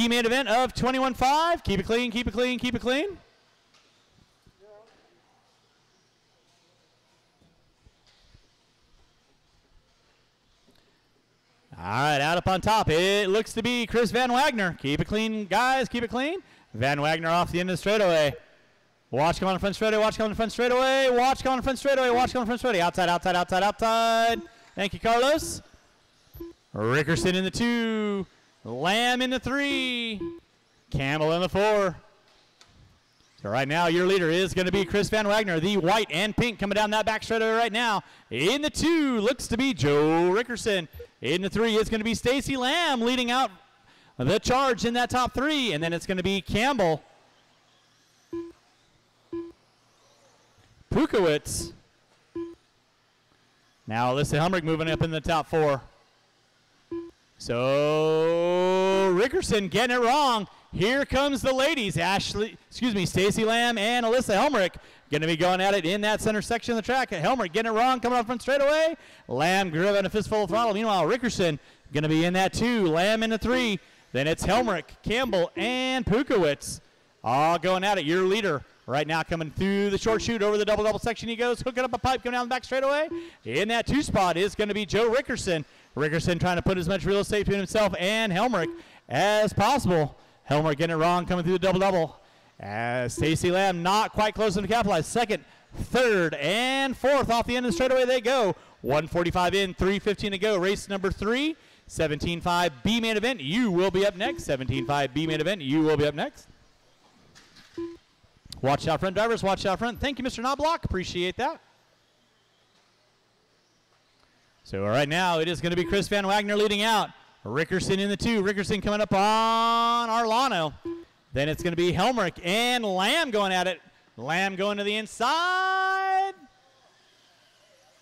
main event of 21.5. Keep it clean, keep it clean, keep it clean. All right, out up on top, it looks to be Chris Van Wagner. Keep it clean, guys, keep it clean. Van Wagner off the end of the straightaway. Watch coming on the front straightaway, watch coming on the front straightaway, watch coming on the front straightaway, watch coming on the front straightaway. Outside, outside, outside, outside. Thank you, Carlos. Rickerson in the 2. Lamb in the 3. Campbell in the 4. So right now, your leader is going to be Chris Van Wagner, the white and pink coming down that back straightaway right now. In the 2, looks to be Joe Rickerson. In the 3, it's going to be Stacy Lamb leading out the charge in that top 3. And then it's going to be Campbell. Pukowitz. Now Alyssa Helmrich moving up in the top 4. So Rickerson getting it wrong. Here comes the ladies. Stacy Lamb and Alyssa Helmrich going to be going at it in that center section of the track. Helmrich getting it wrong, coming up front straightaway. Lamb grabbing a fistful of throttle. Meanwhile, Rickerson going to be in that 2. Lamb in the 3. Then it's Helmrich, Campbell, and Pukowitz all going at it. Your leader right now coming through the short chute over the double-double section. He goes, hooking up a pipe, coming down the back straightaway. In that 2 spot is going to be Joe Rickerson. Rickerson trying to put as much real estate between himself and Helmrich as possible. Helmrich getting it wrong, coming through the double-double. As Stacy Lamb not quite close enough to capitalize. 2nd, 3rd, and 4th off the end of the straightaway they go. 1:45 in, 3:15 to go. Race number 3, 17.5 B main event. You will be up next. 17.5 B main event. You will be up next. Watch out front, drivers. Watch out front. Thank you, Mr. Knobloch. Appreciate that. So right now it is going to be Chris Van Wagner leading out. Rickerson in the 2. Rickerson coming up on Arlano. Then it's going to be Helmrich and Lamb going at it. Lamb going to the inside.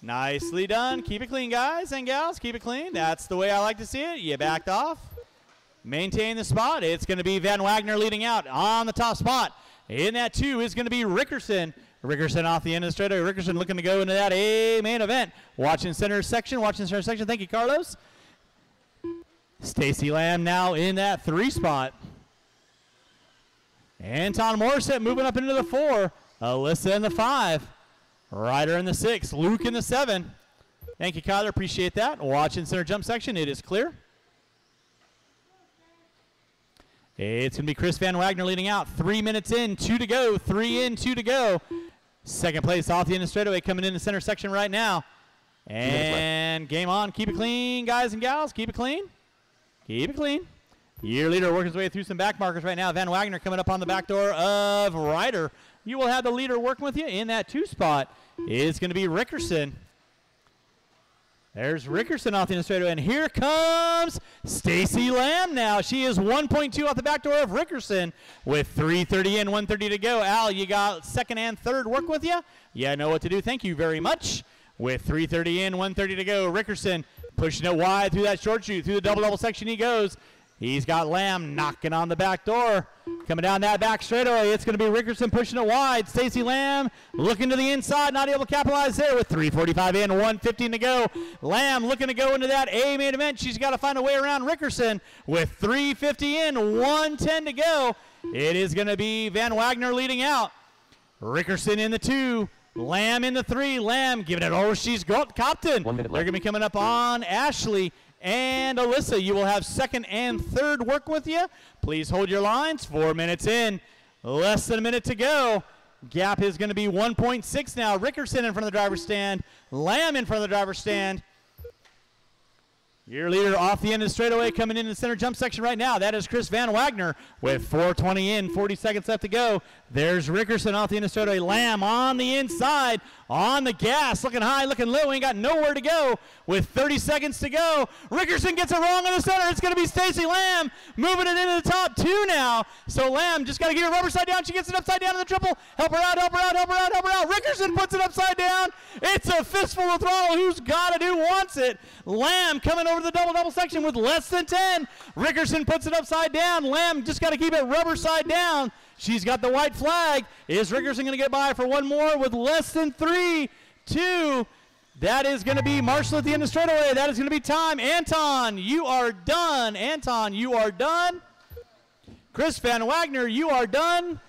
Nicely done. Keep it clean, guys and gals. Keep it clean. That's the way I like to see it. You backed off. Maintain the spot. It's going to be Van Wagner leading out on the top spot. In that 2 is going to be Rickerson. Rickerson off the end of the straightaway. Rickerson looking to go into that A main event. Watching center section. Watching center section. Thank you, Carlos. Stacy Lamb now in that 3 spot. Anton Morissette moving up into the 4. Alyssa in the 5. Ryder in the 6. Luke in the 7. Thank you, Kyler. Appreciate that. Watching center jump section. It is clear. It's going to be Chris Van Wagner leading out. 3 minutes in, 2 to go. 3 in, 2 to go. 2nd place off the end of the straightaway coming in the center section right now. And game on. Keep it clean, guys and gals. Keep it clean. Keep it clean. Your leader working his way through some back markers right now. Van Wagner coming up on the back door of Ryder. You will have the leader working with you in that 2 spot. It's going to be Rickerson. There's Rickerson off the end of the straightaway, and here comes Stacy Lamb now. She is 1.2 off the back door of Rickerson with 3:30 in, 1:30 to go. Al, you got 2nd and 3rd work with you? Yeah, I know what to do. Thank you very much. With 3:30 in, 1:30 to go. Rickerson pushing it wide through that short chute. Through the double-double section he goes. He's got Lamb knocking on the back door. Coming down that back straightaway, it's going to be Rickerson pushing it wide. Stacy Lamb looking to the inside, not able to capitalize there with 3:45 in, 1:15 to go. Lamb looking to go into that A main event. She's got to find a way around Rickerson with 3:50 in, 1:10 to go. It is going to be Van Wagner leading out. Rickerson in the 2. Lamb in the 3. Lamb giving it over. She's got Copton. 1 minute left. They're going to be coming up on Ashley and Alyssa. You will have 2nd and 3rd work with you. Please hold your lines. 4 minutes in. Less than a minute to go. Gap is going to be 1.6 now. Rickerson in front of the driver's stand. Lamb in front of the driver's stand. Your leader off the end of the straightaway coming into the center jump section right now. That is Chris Van Wagner with 4:20 in, 40 seconds left to go. There's Rickerson off the end of the straightaway. Lamb on the inside, on the gas, looking high, looking low. Ain't got nowhere to go with 30 seconds to go. Rickerson gets it wrong in the center. It's going to be Stacy Lamb moving it into the top 2 now. So Lamb just got to get her rubber side down. She gets it upside down in the triple. Help her out, help her out, help her out, help her out. Rickerson puts it upside down. It's a fistful of throttle. Who's got it? Who wants it? Lamb coming over the double-double section with less than 10. Rickerson puts it upside down. Lamb just got to keep it rubber side down. She's got the white flag. Is Rickerson going to get by for one more with less than 3, 2? That is going to be Marshall at the end of the straightaway. That is going to be time. Anton, you are done. Anton, you are done. Chris Van Wagner, you are done.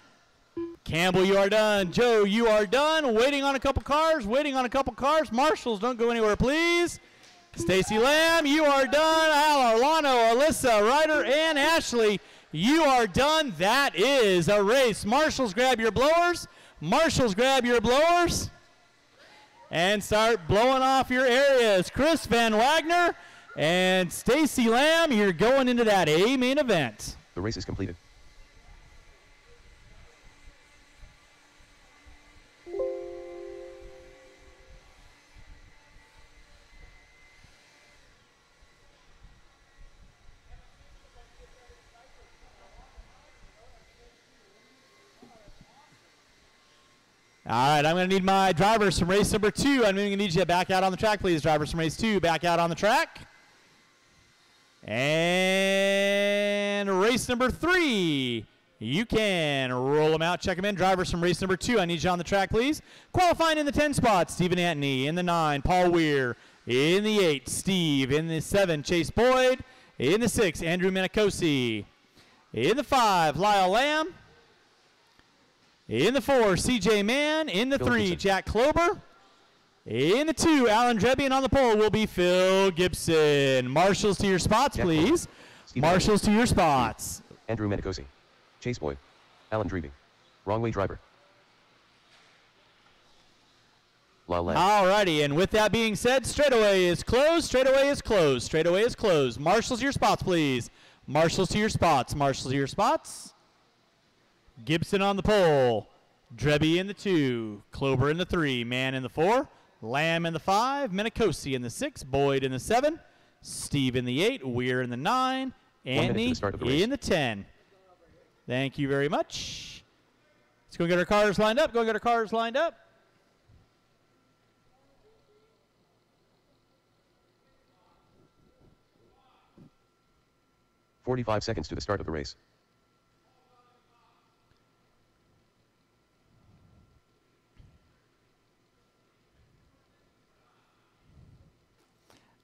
Campbell, you are done. Joe, you are done. Waiting on a couple cars, waiting on a couple cars. Marshals, don't go anywhere, please. Stacy Lamb, you are done. Al, Arlano, Alyssa, Ryder, and Ashley, you are done. That is a race. Marshals, grab your blowers. Marshals, grab your blowers. And start blowing off your areas. Chris Van Wagner and Stacy Lamb, you're going into that A main event. The race is completed. All right, I'm going to need my drivers from race number 2. I'm going to need you to back out on the track, please. Drivers from race 2, back out on the track. And race number 3, you can roll them out, check them in. Drivers from race number 2, I need you on the track, please. Qualifying in the 10 spot, Stephen Antony. In the 9, Paul Weir. In the 8, Steve. In the 7, Chase Boyd. In the 6, Andrew Minicosi. In the 5, Lyle Lamb. In the 4, CJ Mann. In the 3, Jack Klober. In the 2, Alan Dreby, and on the pole will be Phil Gibson. Marshals to your spots, Jack please. Marshals to your spots. Andrew Minicosi. Chase Boyd. Alan Dreby. Wrong way driver. All righty, and with that being said, straightaway is closed, straightaway is closed, straightaway is closed. Marshals to your spots, please. Marshals to your spots, marshals to your spots. Gibson on the pole, Dreby in the 2, Klober in the 3, Mann in the 4, Lamb in the 5, Minicosi in the 6, Boyd in the 7, Steve in the 8, Weir in the 9, Antony in the 10. Thank you very much. Let's go get our cars lined up, go get our cars lined up. "45 seconds to the start of the race.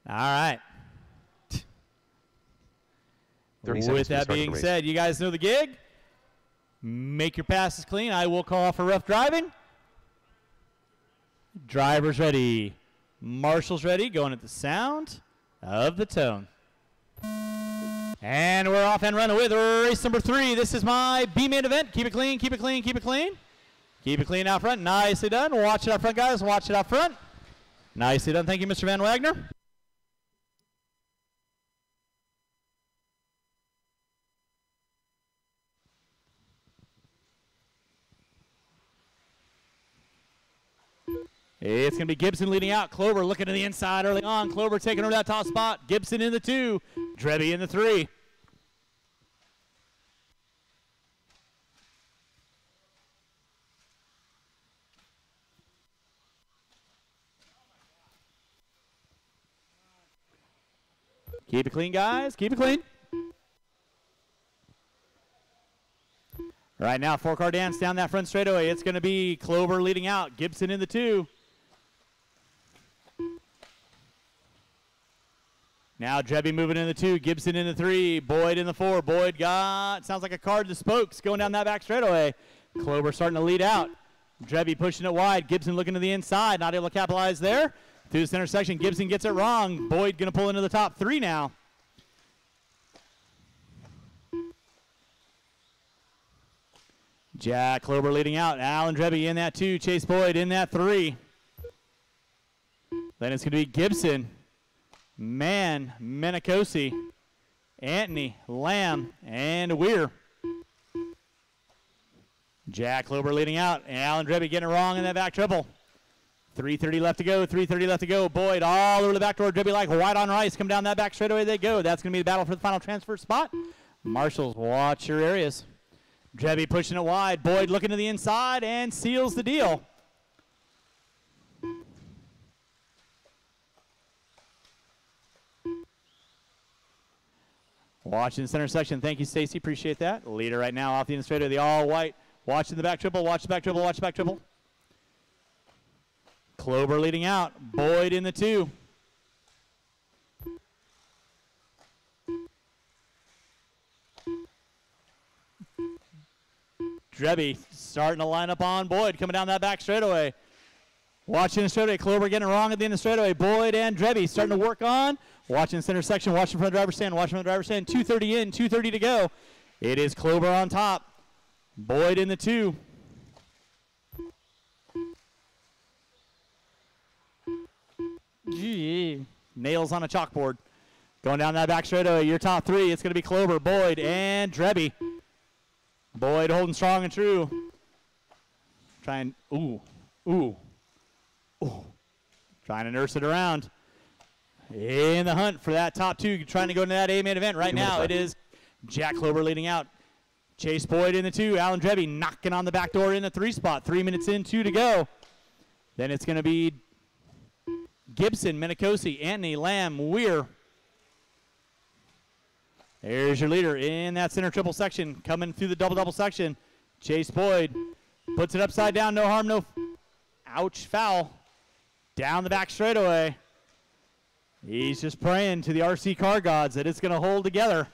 All right. With that being said, you guys know the gig. Make your passes clean. I will call for rough driving. Drivers ready. Marshals ready. Going at the sound of the tone. And we're off and running with race number 3. This is my B main event. Keep it clean, keep it clean, keep it clean. Keep it clean out front. Nicely done. Watch it out front, guys. Watch it out front. Nicely done. Thank you, Mr. Van Wagner. It's going to be Gibson leading out. Klober looking to the inside early on. Klober taking over that top spot. Gibson in the 2. Dreby in the 3. Keep it clean, guys. Keep it clean. Right now, 4-car dance down that front straightaway. It's going to be Klober leading out. Gibson in the 2. Now Dreby moving in the 2, Gibson in the 3, Boyd in the 4. Boyd sounds like a car to the spokes going down that back straightaway. Klober starting to lead out. Dreby pushing it wide. Gibson looking to the inside, not able to capitalize there. Through this intersection, Gibson gets it wrong. Boyd going to pull into the top 3 now. Jack Klober leading out. Alan Dreby in that 2, Chase Boyd in that 3. Then it's going to be Gibson. Mann, Minicosi, Antony, Lamb, and Weir. Jack Klober leading out, and Alan Dreby getting it wrong in that back triple. 3:30 left to go, 3:30 left to go. Boyd all over the back door. Dreby like white on rice. Come down that back straightaway they go. That's going to be the battle for the final transfer spot. Marshals, watch your areas. Dreby pushing it wide. Boyd looking to the inside and seals the deal. Watching this intersection. Thank you, Stacy. Appreciate that. Leader right now off the inside of the all-white. Watching the back triple. Watch the back triple. Watch the back triple. Klober leading out. Boyd in the 2. Drebby starting to line up on Boyd, coming down that back straightaway. Watching the straightaway, Klober getting it wrong at the end of the straightaway. Boyd and Drebby starting to work on. Watching the center section, watching from the driver's stand, watching from the driver's stand. 2:30 in, 2:30 to go. It is Klober on top. Boyd in the 2. Gee, nails on a chalkboard. Going down that back straightaway, your top 3. It's going to be Klober, Boyd, and Drebby. Boyd holding strong and true. Trying, ooh. Trying to nurse it around. In the hunt for that top 2, trying to go into that A-main event. Right now, it is Jack Klober leading out. Chase Boyd in the 2. Alan Drebby knocking on the back door in the 3 spot. 3 minutes in, 2 to go. Then it's going to be Gibson, Minicosi, Anthony, Lamb, Weir. There's your leader in that center triple section. Coming through the double-double section. Chase Boyd puts it upside down. No harm, no ouch, foul. Down the back straightaway. He's just praying to the RC car gods that it's going to hold together.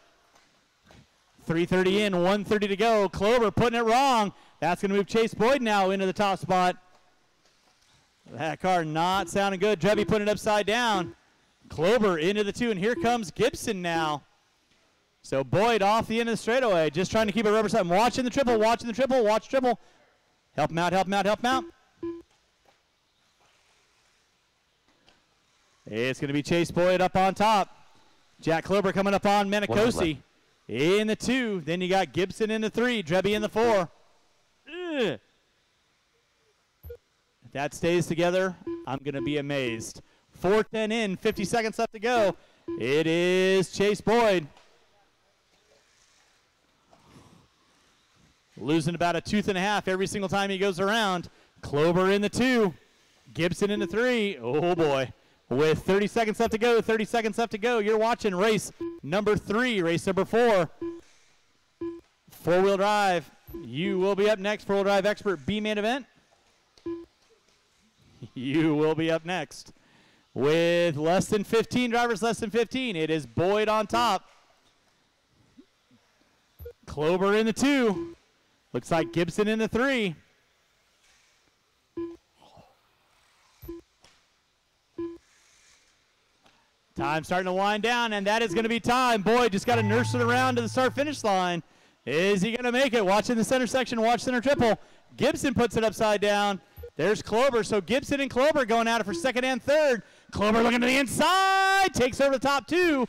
3:30 in, 1:30 to go. Klober putting it wrong. That's going to move Chase Boyd now into the top spot. That car not sounding good. Drebby putting it upside down. Klober into the 2, and here comes Gibson now. So Boyd off the end of the straightaway, just trying to keep it rubber side. Watching the triple, watch triple. Help him out, help him out, help him out. It's going to be Chase Boyd up on top. Jack Klober coming up on Menicosi in the 2. Then you got Gibson in the 3, Drebby in the 4. Ugh. If that stays together, I'm going to be amazed. 4:10 in, 50 seconds left to go. It is Chase Boyd. Losing about a tooth and a half every single time he goes around. Klober in the 2. Gibson in the 3. Oh, boy. With 30 seconds left to go, 30 seconds left to go. You're watching race number 3, race number 4. Four-wheel drive. You will be up next, four-wheel drive expert B-main event. You will be up next. With less than 15 drivers, less than 15, it is Boyd on top. Klober in the 2. Looks like Gibson in the 3. Time starting to wind down, and that is going to be time. Boyd just got to nurse it around to the start-finish line. Is he going to make it? Watching the center section, watch center triple. Gibson puts it upside down. There's Klober. So Gibson and Klober going at it for second and third. Klober looking to the inside, takes over the top 2.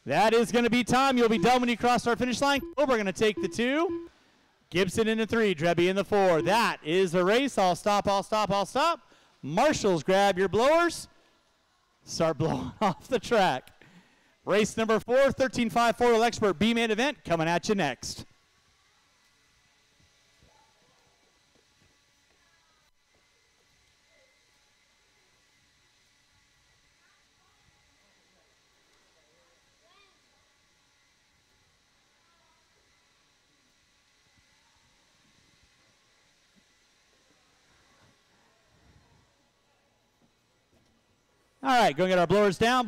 That is going to be time. You'll be done when you cross our finish line. Klober going to take the 2. Gibson in the 3, Drebby in the 4. That is the race. I'll stop. Marshals, grab your blowers. Start blowing off the track. Race number 4, 13.5 4-wheel expert B-main event coming at you next. All right, go get our blowers down,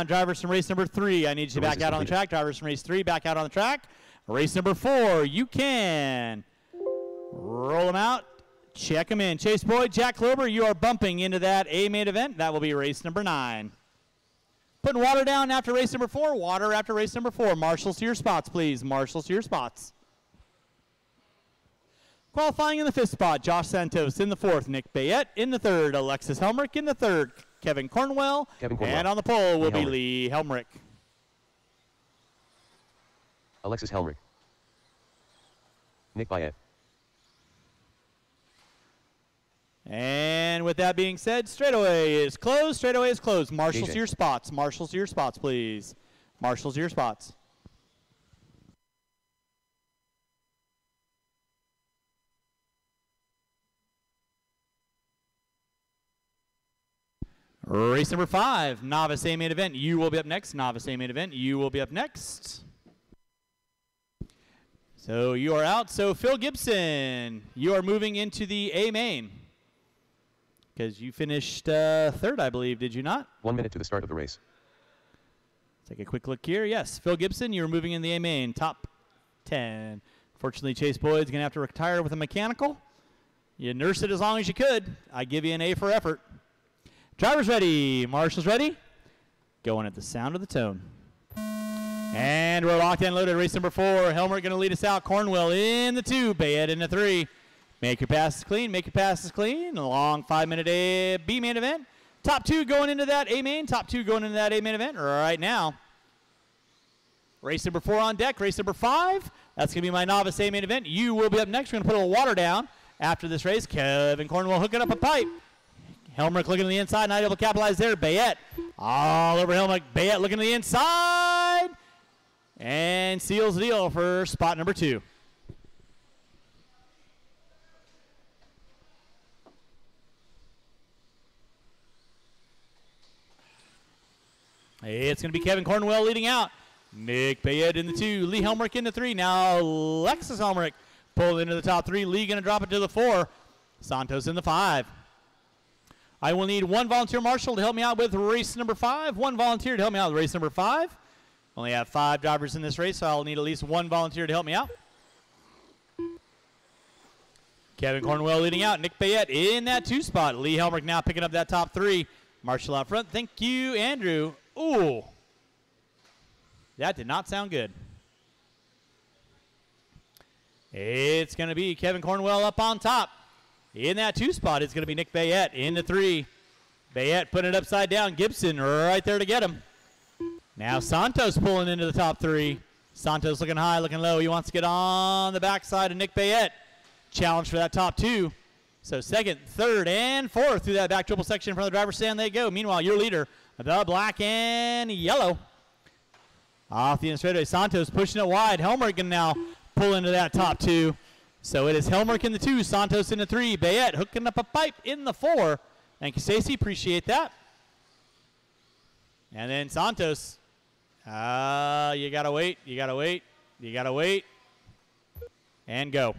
Drivers from race number 3, I need you back out on the track. Drivers from race 3, back out on the track. Race number 4, you can roll them out, check them in. Chase Boyd, Jack Klober, you are bumping into that A-main event. That will be race number 9. Putting water down after race number 4, water after race number 4. Marshals to your spots, please. Marshals to your spots. Qualifying in the 5th spot, Josh Santos in the 4th, Nick Bayette in the 3rd, Alexis Helmrich in the 3rd, Kevin Cornwell, and on the pole will be Lee Helmrich. Alexis Helmrich. Nick Bayette. And with that being said, straightaway is closed. Straightaway is closed. Marshals JJ. to your spots. Marshals to your spots, please. Marshals to your spots. Race number 5, novice A-main event. You will be up next. Novice A-main event. You will be up next. So you are out. So Phil Gibson, you are moving into the A-main because you finished 3rd, I believe. Did you not? 1 minute to the start of the race. Take a quick look here. Yes, Phil Gibson, you're moving in the A-main. Top 10. Fortunately, Chase Boyd's going to have to retire with a mechanical. You nurse it as long as you could. I give you an A for effort. Drivers ready. Marshals ready. Going at the sound of the tone. And we're locked and loaded. Race number 4. Helmert going to lead us out. Cornwell in the 2. Bayette in the 3. Make your passes clean. Make your passes clean. A long 5-minute A B main event. Top 2 going into that A main. Top 2 going into that A main event right now. Race number 4 on deck. Race number 5. That's going to be my novice A main event. You will be up next. We're going to put a little water down after this race. Kevin Cornwell hooking up a pipe. Helmrich looking to the inside. Not able to capitalize there. Bayette all over Helmrich. Bayette looking to the inside. And seals the deal for spot number 2. It's going to be Kevin Cornwell leading out. Nick Bayette in the 2. Lee Helmrich in the 3. Now Alexis Helmrich pulling into the top 3. Lee going to drop it to the 4. Santos in the 5. I will need 1 volunteer marshal to help me out with race number 5. 1 volunteer to help me out with race number 5. Only have 5 drivers in this race, so I'll need at least 1 volunteer to help me out. Kevin Cornwell leading out. Nick Bayette in that 2 spot. Lee Helmrich now picking up that top 3. Marshall out front. Thank you, Andrew. Ooh. That did not sound good. It's going to be Kevin Cornwell up on top. In that 2 spot, it's going to be Nick Bayette in the 3. Bayette putting it upside down. Gibson right there to get him. Now Santos pulling into the top 3. Santos looking high, looking low. He wants to get on the backside of Nick Bayette. Challenge for that top 2. So 2nd, 3rd, and 4th through that back triple section in front of the driver's stand they go. Meanwhile, your leader, the black and yellow. Off the end straightaway, Santos pushing it wide. Helmrich can now pull into that top 2. So it is Helmrich in the 2, Santos in the 3. Bayette hooking up a pipe in the 4. Thank you, Stacy. Appreciate that. And then Santos. You got to wait. You got to wait. You got to wait. And go.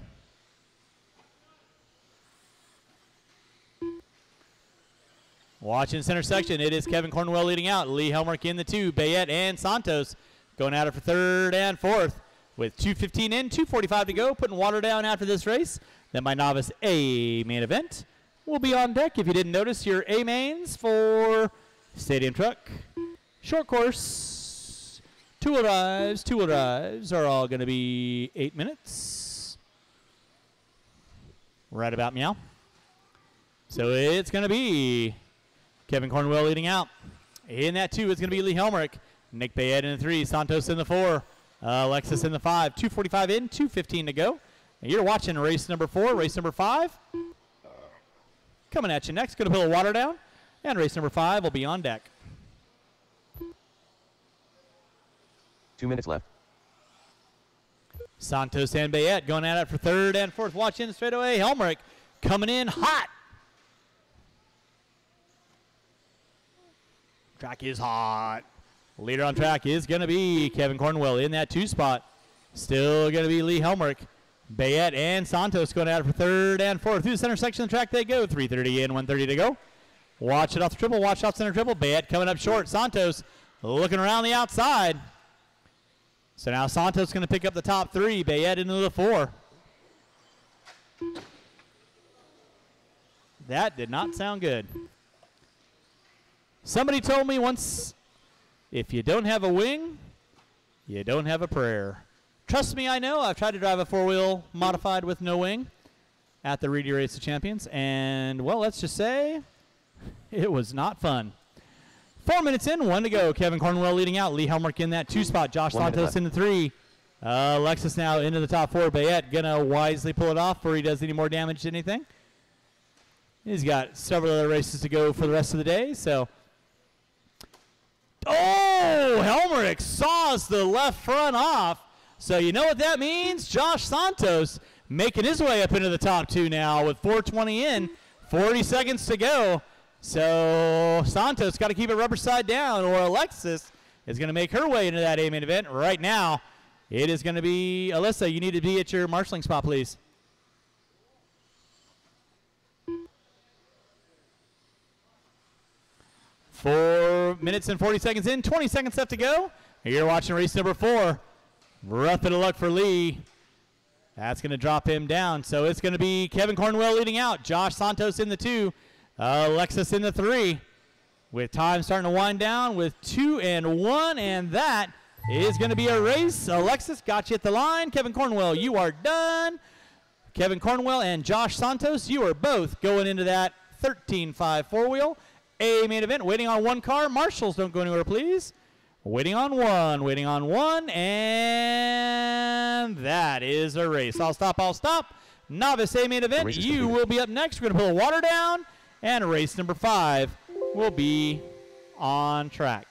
Watching center section, it is Kevin Cornwell leading out. Lee Helmrich in the 2. Bayette and Santos going at it for 3rd and 4th. With 2:15 in, 2:45 to go, putting water down after this race. Then my novice A main event will be on deck. If you didn't notice, your A mains for stadium truck, short course, two-wheel drives are all going to be 8 minutes. Right about meow. So it's going to be Kevin Cornwell leading out. In that 2, it's going to be Lee Helmrich. Nick Bayette in the 3, Santos in the 4. Alexis in the 5. 2:45 in, 2:15 to go. And you're watching race number 4, race number 5. Coming at you next. Going to put a water down. And race number 5 will be on deck. 2 minutes left. Santos and Bayette going at it for 3rd and 4th. Watch in straight away. Helmrich coming in hot. Track is hot. Leader on track is going to be Kevin Cornwell in that 2 spot. Still going to be Lee Helmrich. Bayette and Santos going at it for 3rd and 4th. Through the center section of the track they go. 3:30 in, 1:30 to go. Watch it off the triple. Watch off center triple. Bayette coming up short. Santos looking around the outside. So now Santos going to pick up the top 3. Bayette into the 4. That did not sound good. Somebody told me once, if you don't have a wing, you don't have a prayer. Trust me, I know. I've tried to drive a 4-wheel modified with no wing at the Reedy Race of Champions, and, well, let's just say it was not fun. 4 minutes in, 1 to go. Kevin Cornwell leading out. Lee Helmrich in that 2 spot. Josh Santos in the 3. Alexis now into the top 4. Bayette going to wisely pull it off before he does any more damage to anything. He's got several other races to go for the rest of the day, so. Oh, Helmrich saws the left front off. So you know what that means? Josh Santos making his way up into the top 2 now with 4:20 in, 40 seconds to go. So Santos got to keep it rubber side down, or Alexis is going to make her way into that A main event. Right now, it is going to be Alyssa. You need to be at your marshalling spot, please. Four minutes and 40 seconds in, 20 seconds left to go. You're watching race number 4. Rough bit of luck for Lee. That's going to drop him down. So it's going to be Kevin Cornwell leading out. Josh Santos in the 2. Alexis in the 3. With time starting to wind down with 2 and 1. And that is going to be a race. Alexis got you at the line. Kevin Cornwell, you are done. Kevin Cornwell and Josh Santos, you are both going into that 13-5 4-wheel. A main event, waiting on 1 car. Marshals, don't go anywhere, please. Waiting on 1, and that is a race. I'll stop. Novice A main event, you will be up next. We're going to pull the water down, and race number 5 will be on track.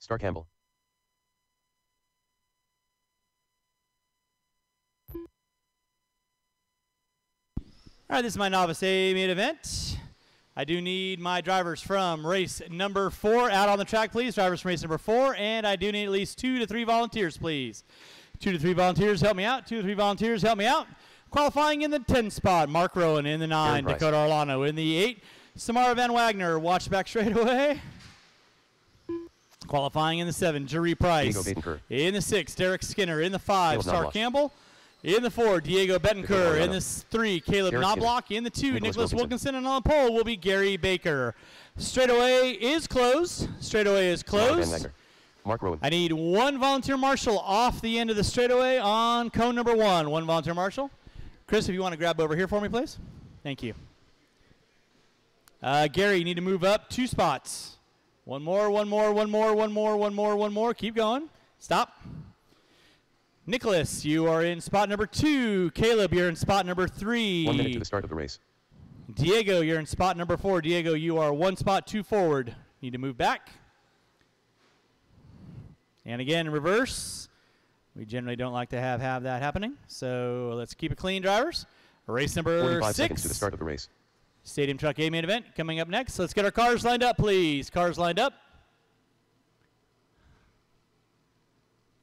Star Campbell. All right, this is my Novice A main event. I do need my drivers from race number 4 out on the track, please. Drivers from race number 4, and I do need at least 2 to 3 volunteers, please. 2 to 3 volunteers, help me out. 2 to 3 volunteers, help me out. Qualifying in the 10 spot, Mark Rowan. In the 9, Dakota Arlano. In the 8, Samara Van Wagner. Watch back straight away. Qualifying in the 7, Jerry Price. In the 6, Derek Skinner. In the 5, Star Campbell. In the 4, Diego Betancourt. In Mariano. the 3, Caleb Derek Knobloch. In the 2, Nicholas Nicholas Wilkinson. Wilkinson. And on the pole will be Gary Baker. Straightaway is closed. Straightaway is closed. Van Wagner. Mark Rowan. I need one volunteer marshal off the end of the straightaway on cone number 1. One volunteer marshal. Chris, if you want to grab over here for me, please. Thank you. Gary, you need to move up 2 spots. One more, one more, one more, one more, one more, one more. Keep going. Stop. Nicholas, you are in spot number 2. Caleb, you're in spot number 3. 1 minute to the start of the race. Diego, you're in spot number 4. Diego, you are 1 spot 2 forward. Need to move back. And again, in reverse. We generally don't like to have that happening. So let's keep it clean, drivers. Race number 45 6. seconds to the start of the race. Stadium Truck A main event coming up next. Let's get our cars lined up, please. Cars lined up.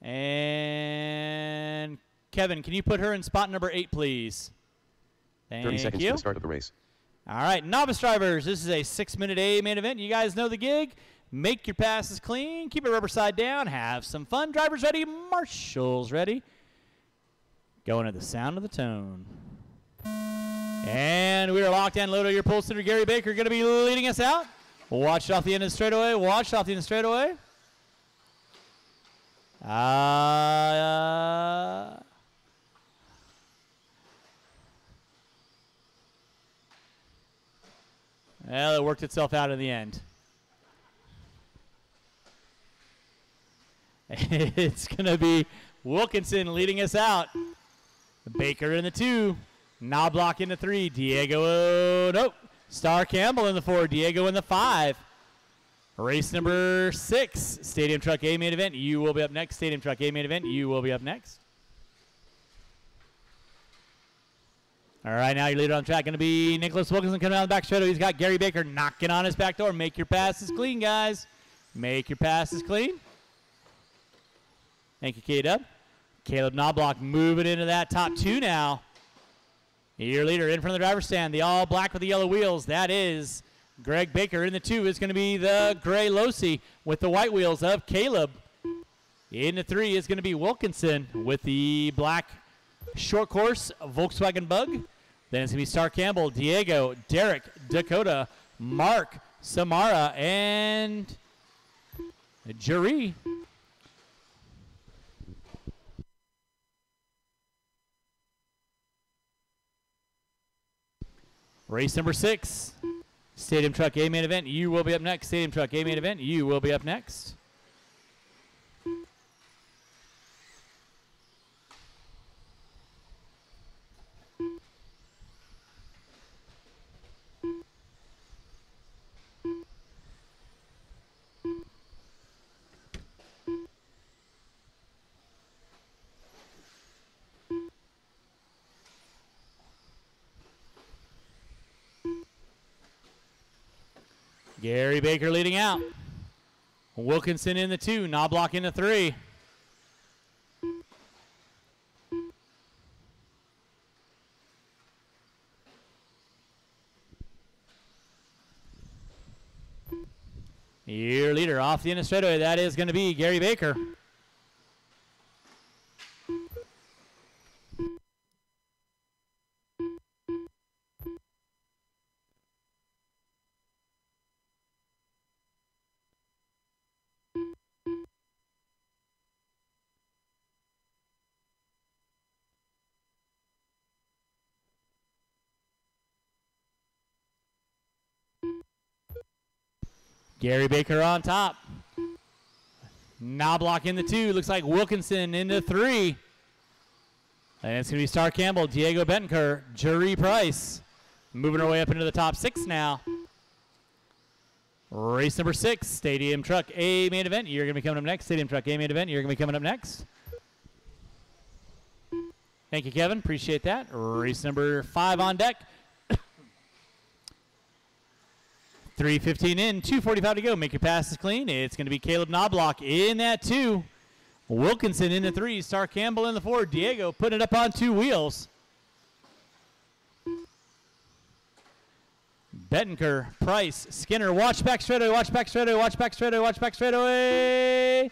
And Kevin, can you put her in spot number 8, please? Thank 30 seconds you. to the start of the race. All right, novice drivers, this is a 6-minute A main event. You guys know the gig. Make your passes clean. Keep it rubber side down. Have some fun. Drivers ready. Marshals ready. Going to the sound of the tone. And we are locked and loaded. Your pole sitter, Gary Baker, going to be leading us out. Watch it off the end of the straightaway. Watch it off the end of the straightaway. Well, it worked itself out in the end. It's going to be Wilkinson leading us out. Baker in the 2. Knobloch in the 3. Diego, nope. Star Campbell in the 4. Diego in the 5. Race number 6. Stadium Truck A main event. You will be up next. Stadium Truck A main event. You will be up next. All right, now your leader on track going to be Nicholas Wilkinson coming out of the back straightaway. He's got Gary Baker knocking on his back door. Make your passes clean, guys. Make your passes clean. Thank you, K-Dub. Caleb Knobloch moving into that top 2 now. Your leader in front of the driver's stand, the all black with the yellow wheels. That is Greg Baker. In the 2 is going to be the gray Losi with the white wheels of Caleb. In the 3 is going to be Wilkinson with the black short course Volkswagen Bug. Then it's going to be Star Campbell, Diego, Derek, Dakota, Mark, Samara, and Jerry. Race number 6, Stadium Truck A main event. You will be up next. Stadium Truck A main event. You will be up next. Gary Baker leading out. Wilkinson in the 2, Knobloch in the 3. Your leader off the end of straightaway, that is going to be Gary Baker. Gary Baker on top. Knobloch in the 2. Looks like Wilkinson in the 3. And it's going to be Star Campbell, Diego Betancourt, Jerry Price. Moving our way up into the top 6 now. Race number 6, Stadium Truck A main event. You're going to be coming up next. Stadium Truck A main event. You're going to be coming up next. Thank you, Kevin. Appreciate that. Race number 5 on deck. 3:15 in, 2:45 to go. Make your passes clean. It's going to be Caleb Knobloch in that 2. Wilkinson in the 3. Star Campbell in the 4. Diego putting it up on 2 wheels. Betancourt, Price, Skinner. Watch back straightaway. Watch back straightaway. Watch back straightaway. Watch back straightaway.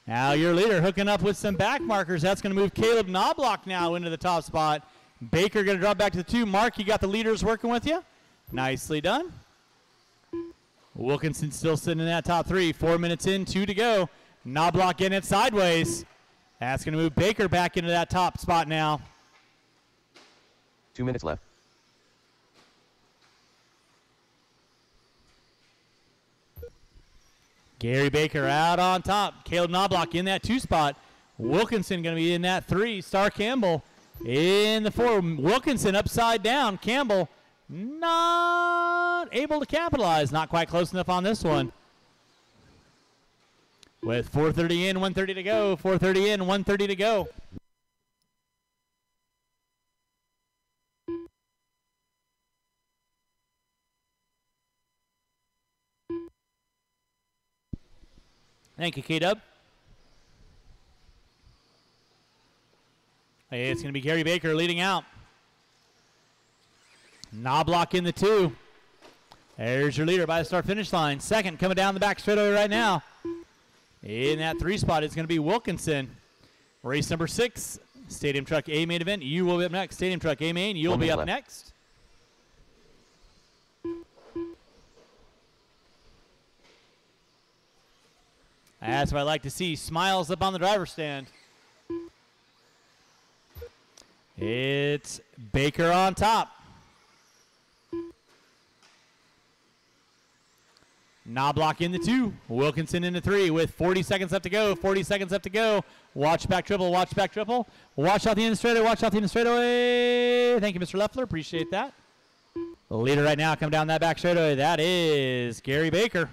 Now your leader hooking up with some back markers. That's going to move Caleb Knobloch now into the top spot. Baker going to drop back to the 2. Mark, you got the leaders working with you. Nicely done. Wilkinson still sitting in that top 3. 4 minutes in, 2 to go. Knobloch getting it sideways. That's going to move Baker back into that top spot now. 2 minutes left. Gary Baker out on top. Caleb Knobloch in that 2 spot. Wilkinson going to be in that 3. Star Campbell in the 4. Wilkinson upside down. Campbell not able to capitalize. Not quite close enough on this one. With 4:30 in, 1:30 to go. 4:30 in, 1:30 to go. Thank you, K-Dub. It's going to be Gary Baker leading out. Knobloch in the 2. There's your leader by the start finish line. Second coming down the back straightaway right now. In that 3 spot, it's going to be Wilkinson. Race number 6, Stadium Truck A main event. You will be up next. Stadium Truck A main, you'll be up next. That's what I like to see. Smiles up on the driver's stand. It's Baker on top. Knobloch in the 2. Wilkinson in the 3 with 40 seconds left to go. 40 seconds left to go. Watch back triple. Watch back triple. Watch out the end straightaway. Watch out the end straightaway. Thank you, Mr. Leffler. Appreciate that. The leader right now coming down that back straightaway. That is Gary Baker.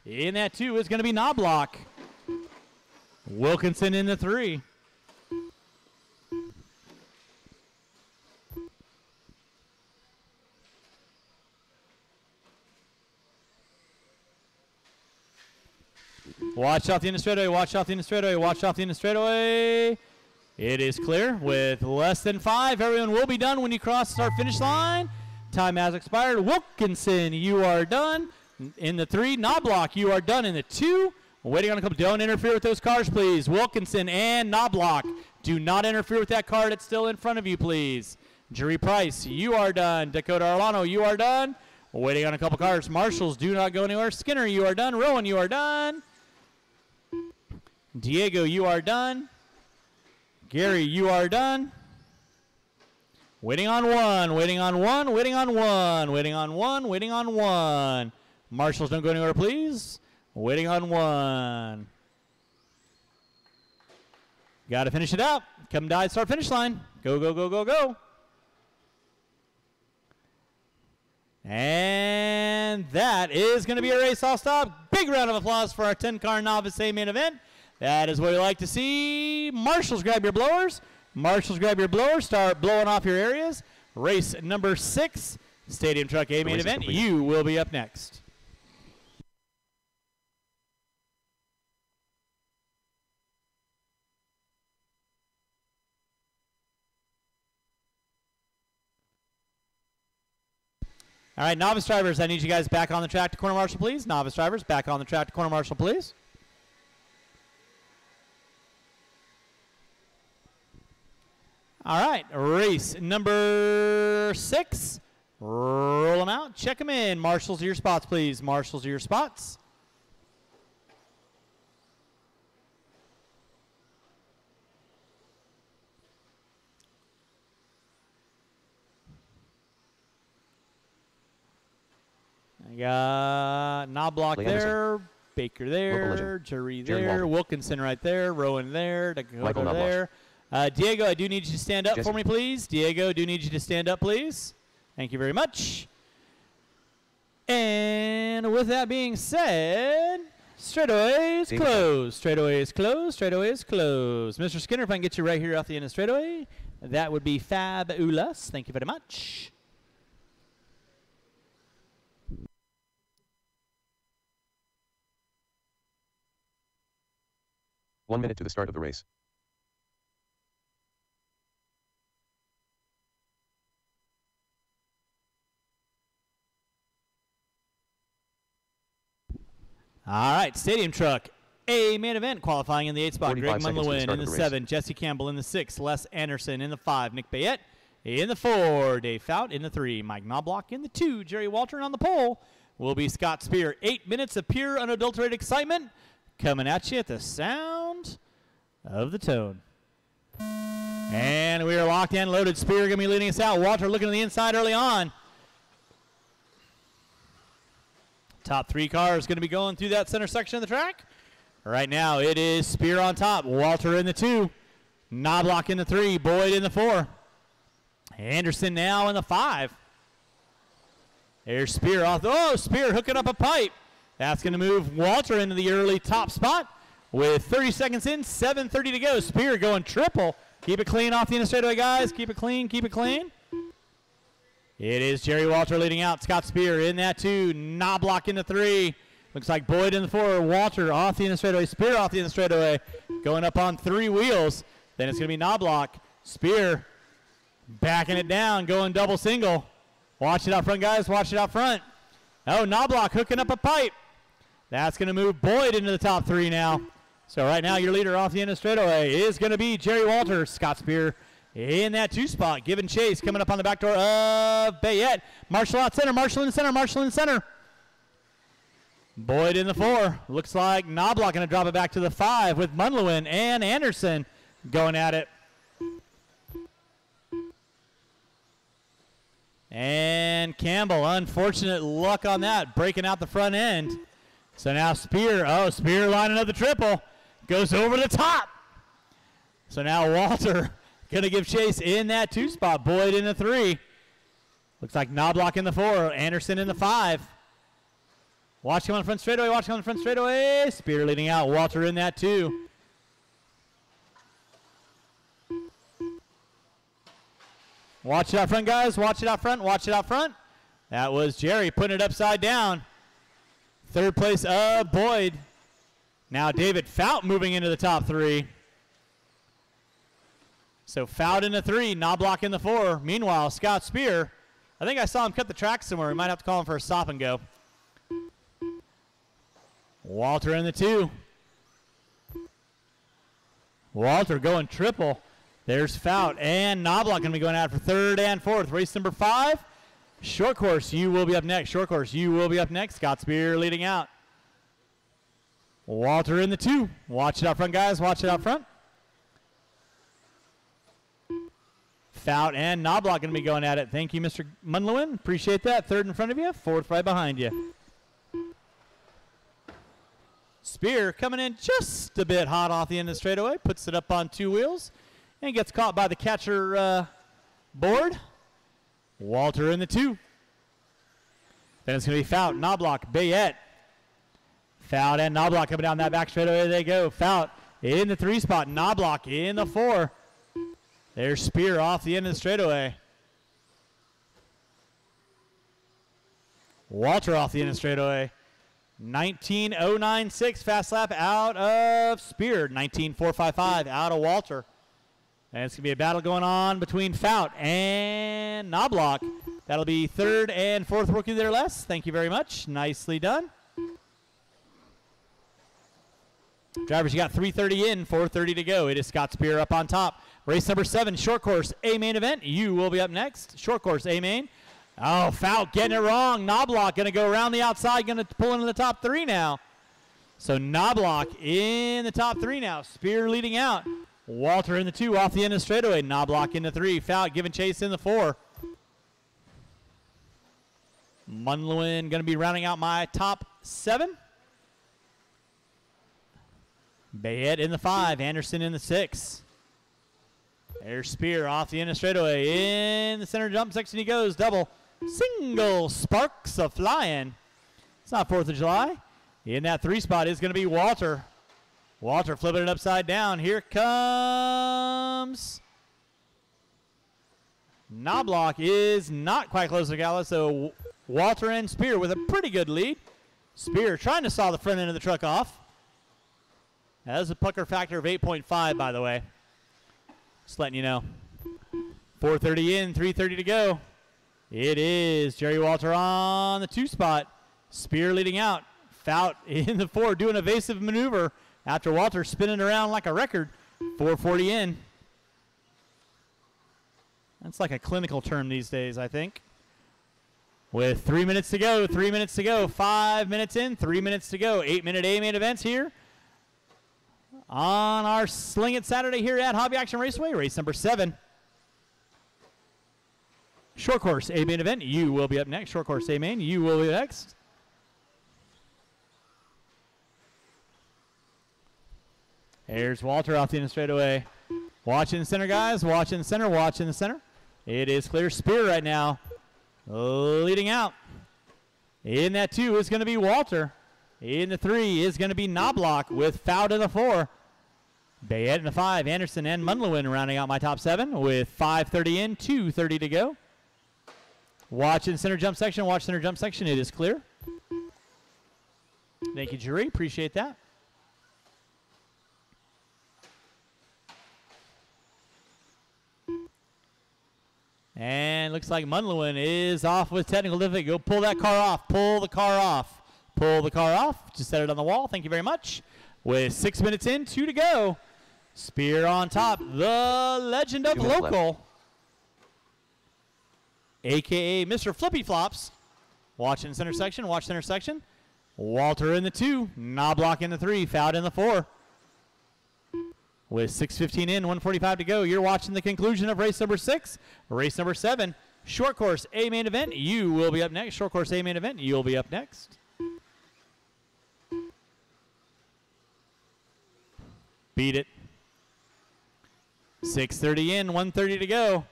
In that 2 is going to be Knobloch. Wilkinson in the 3. Watch out the end of straightaway. Watch out the end of straightaway. Watch out the end of straightaway. It is clear with less than 5. Everyone will be done when you cross the start finish line. Time has expired. Wilkinson, you are done in the 3. Knobloch, you are done in the 2. Waiting on a couple. Don't interfere with those cars, please. Wilkinson and Knobloch, do not interfere with that car that's still in front of you, please. Jerry Price, you are done. Dakota Arlano, you are done. Waiting on a couple cars. Marshals, do not go anywhere. Skinner, you are done. Rowan, you are done. Diego, you are done. Gary, you are done. Waiting on 1. Waiting on 1. Waiting on 1. Waiting on 1. Waiting on 1. Marshals, don't go anywhere, please. Waiting on 1. Got to finish it up. Come die, start finish line. Go, go, go, go, go. And that is going to be a race all stop. Big round of applause for our 10-car novice A main event. That is what we like to see. Marshals, grab your blowers. Marshals, grab your blowers. Start blowing off your areas. Race number 6, Stadium Truck A main event. You will be up next. All right, novice drivers, I need you guys back on the track to corner marshal, please. Novice drivers, back on the track to corner marshal, please. All right, race number 6. Roll them out, check them in. Marshals to your spots, please. Marshals to your spots. I got Knobloch there, Baker there, Jury there, Wilkinson right there, Rowan there, Dakota there. Diego, I do need you to stand up for me, please. Diego, I do need you to stand up, please. Thank you very much. And with that being said, straightaway is closed. Straightaway is closed. Straightaway is closed. Mr. Skinner, if I can get you right here off the end of straightaway, that would be fabulous. Thank you very much. One minute to the start of the race. All right, Stadium Truck A main event qualifying in the 8 spot. Greg 45 seconds to the Munlewin start in of the the 7. Jesse Campbell in the 6. Les Anderson in the 5. Nick Bayette in the 4. Dave Fout in the 3. Mike Knobloch in the 2. Jerry Walter on the pole will be Scott Spear. 8 minutes of pure unadulterated excitement coming at you at the sound of the tone. And we are locked and loaded. Spear going to be leading us out. Walter looking to the inside early on. Top 3 cars going to be going through that center section of the track. Right now it is Spear on top. Walter in the 2. Knobloch in the 3. Boyd in the 4. Anderson now in the 5. There's Spear off. Oh, Spear hooking up a pipe. That's going to move Walter into the early top spot with 30 seconds in, 7:30 to go. Spear going triple. Keep it clean off the inner straightaway, guys. Keep it clean, keep it clean. It is Jerry Walter leading out. Scott Spear in that 2. Knobloch in the 3. Looks like Boyd in the 4. Walter off the inner straightaway. Spear off the inner straightaway. Going up on 3 wheels. Then it's going to be Knobloch. Spear backing it down, going double single. Watch it out front, guys. Watch it out front. Oh, Knobloch hooking up a pipe. That's going to move Boyd into the top 3 now. So right now your leader off the end of straightaway is going to be Jerry Walter. Scott Spear in that 2 spot. Giving chase coming up on the back door of Bayette. Marshall out center. Marshall in the center. Marshall in the center. Boyd in the 4. Looks like Knobloch going to drop it back to the 5 with Munlewin and Anderson going at it. And Campbell, unfortunate luck on that, breaking out the front end. So now Spear, Spear lining up the triple, goes over the top. So now Walter going to give chase in that 2 spot. Boyd in the 3. Looks like Knobloch in the 4, Anderson in the 5. Watch him on the front straightaway, watch him on the front straightaway. Spear leading out, Walter in that 2. Watch it out front, guys. Watch it out front. Watch it out front. That was Jerry putting it upside down. 3rd place of Boyd. Now David Fout moving into the top 3. So Fout in the 3, Knobloch in the 4. Meanwhile, Scott Spear, I think I saw him cut the track somewhere. We might have to call him for a stop and go. Walter in the 2. Walter going triple. There's Fout and Knobloch going to be going out for 3rd and 4th. Race number 5. Short course, you will be up next. Short course, you will be up next. Scott Spear leading out. Walter in the 2. Watch it out front, guys. Watch it out front. Fout and Knobloch going to be going at it. Thank you, Mr. Munlewin. Appreciate that. 3rd in front of you, 4th right behind you. Spear coming in just a bit hot off the end of the straightaway. Puts it up on 2 wheels. And gets caught by the catcher board. Walter in the 2. Then it's going to be Fout, Knobloch, Bayette. Fout and Knobloch coming down that back straightaway. They go. Fout in the 3 spot. Knobloch in the 4. There's Spear off the end of the straightaway. Walter off the end of the straightaway. 19.096 fast lap out of Spear. 19.455 out of Walter. And it's going to be a battle going on between Fout and Knobloch. That'll be 3rd and 4th rookie there, Les. Thank you very much. Nicely done. Drivers, you got 3:30 in, 4:30 to go. It is Scott Spear up on top. Race number 7, short course, A main event. You will be up next. Short course, A main. Oh, Fout getting it wrong. Knobloch going to go around the outside, going to pull into the top 3 now. So Knobloch in the top 3 now. Spear leading out. Walter in the 2 off the end of the straightaway. Knobloch in the 3. Fout giving chase in the 4. Munlewin going to be rounding out my top 7. Bayette in the 5. Anderson in the 6. There's Spear off the end of the straightaway. In the center jump section he goes. Double single. Sparks a flying. It's not 4th of July. In that 3 spot is going to be Walter. Walter flipping it upside down. Here comes Knobloch. Is not quite close to Gala, so Walter and Spear with a pretty good lead. Spear trying to saw the front end of the truck off. That is a pucker factor of 8.5, by the way. Just letting you know. 4:30 in, 3:30 to go. It is Jerry Walter on the 2 spot. Spear leading out. Fout in the 4 doing evasive maneuver. after Walter spinning around like a record. 440 in. That's like a clinical term these days, I think. With 3 minutes to go, 3 minutes to go, 5 minutes in, 3 minutes to go. 8-minute A-main events here on our Sling It Saturday here at Hobby Action Raceway, race number 7. Short course A-main event, you will be up next. Short course A-main, you will be next. Here's Walter off the end straightaway. Watching the center, guys. Watching the center, watching the center. It is clear. Spear right now leading out. In that 2 is going to be Walter. In the 3 is going to be Knobloch with Fout in the 4. Bayette in the 5. Anderson and Munlewin rounding out my top 7 with 5:30 in, 2:30 to go. Watching center jump section. Watch center jump section. It is clear. Thank you, jury. Appreciate that. And looks like Munlewin is off with technical difficulty. Go pull that car off. Pull the car off. Pull the car off. Just set it on the wall. Thank you very much. With 6 minutes in, 2 to go. Spear on top. The legend of local. A.K.A. Mr. Flippy Flops. Watching center section. Watch center section. Walter in the 2. Knobloch in the 3. Fout in the 4. With 6:15 in, 1:45 to go, you're watching the conclusion of race number 6. Race number 7, short course A main event. You will be up next. Short course A main event. You'll be up next. Beat it. 6:30 in, 1:30 to go.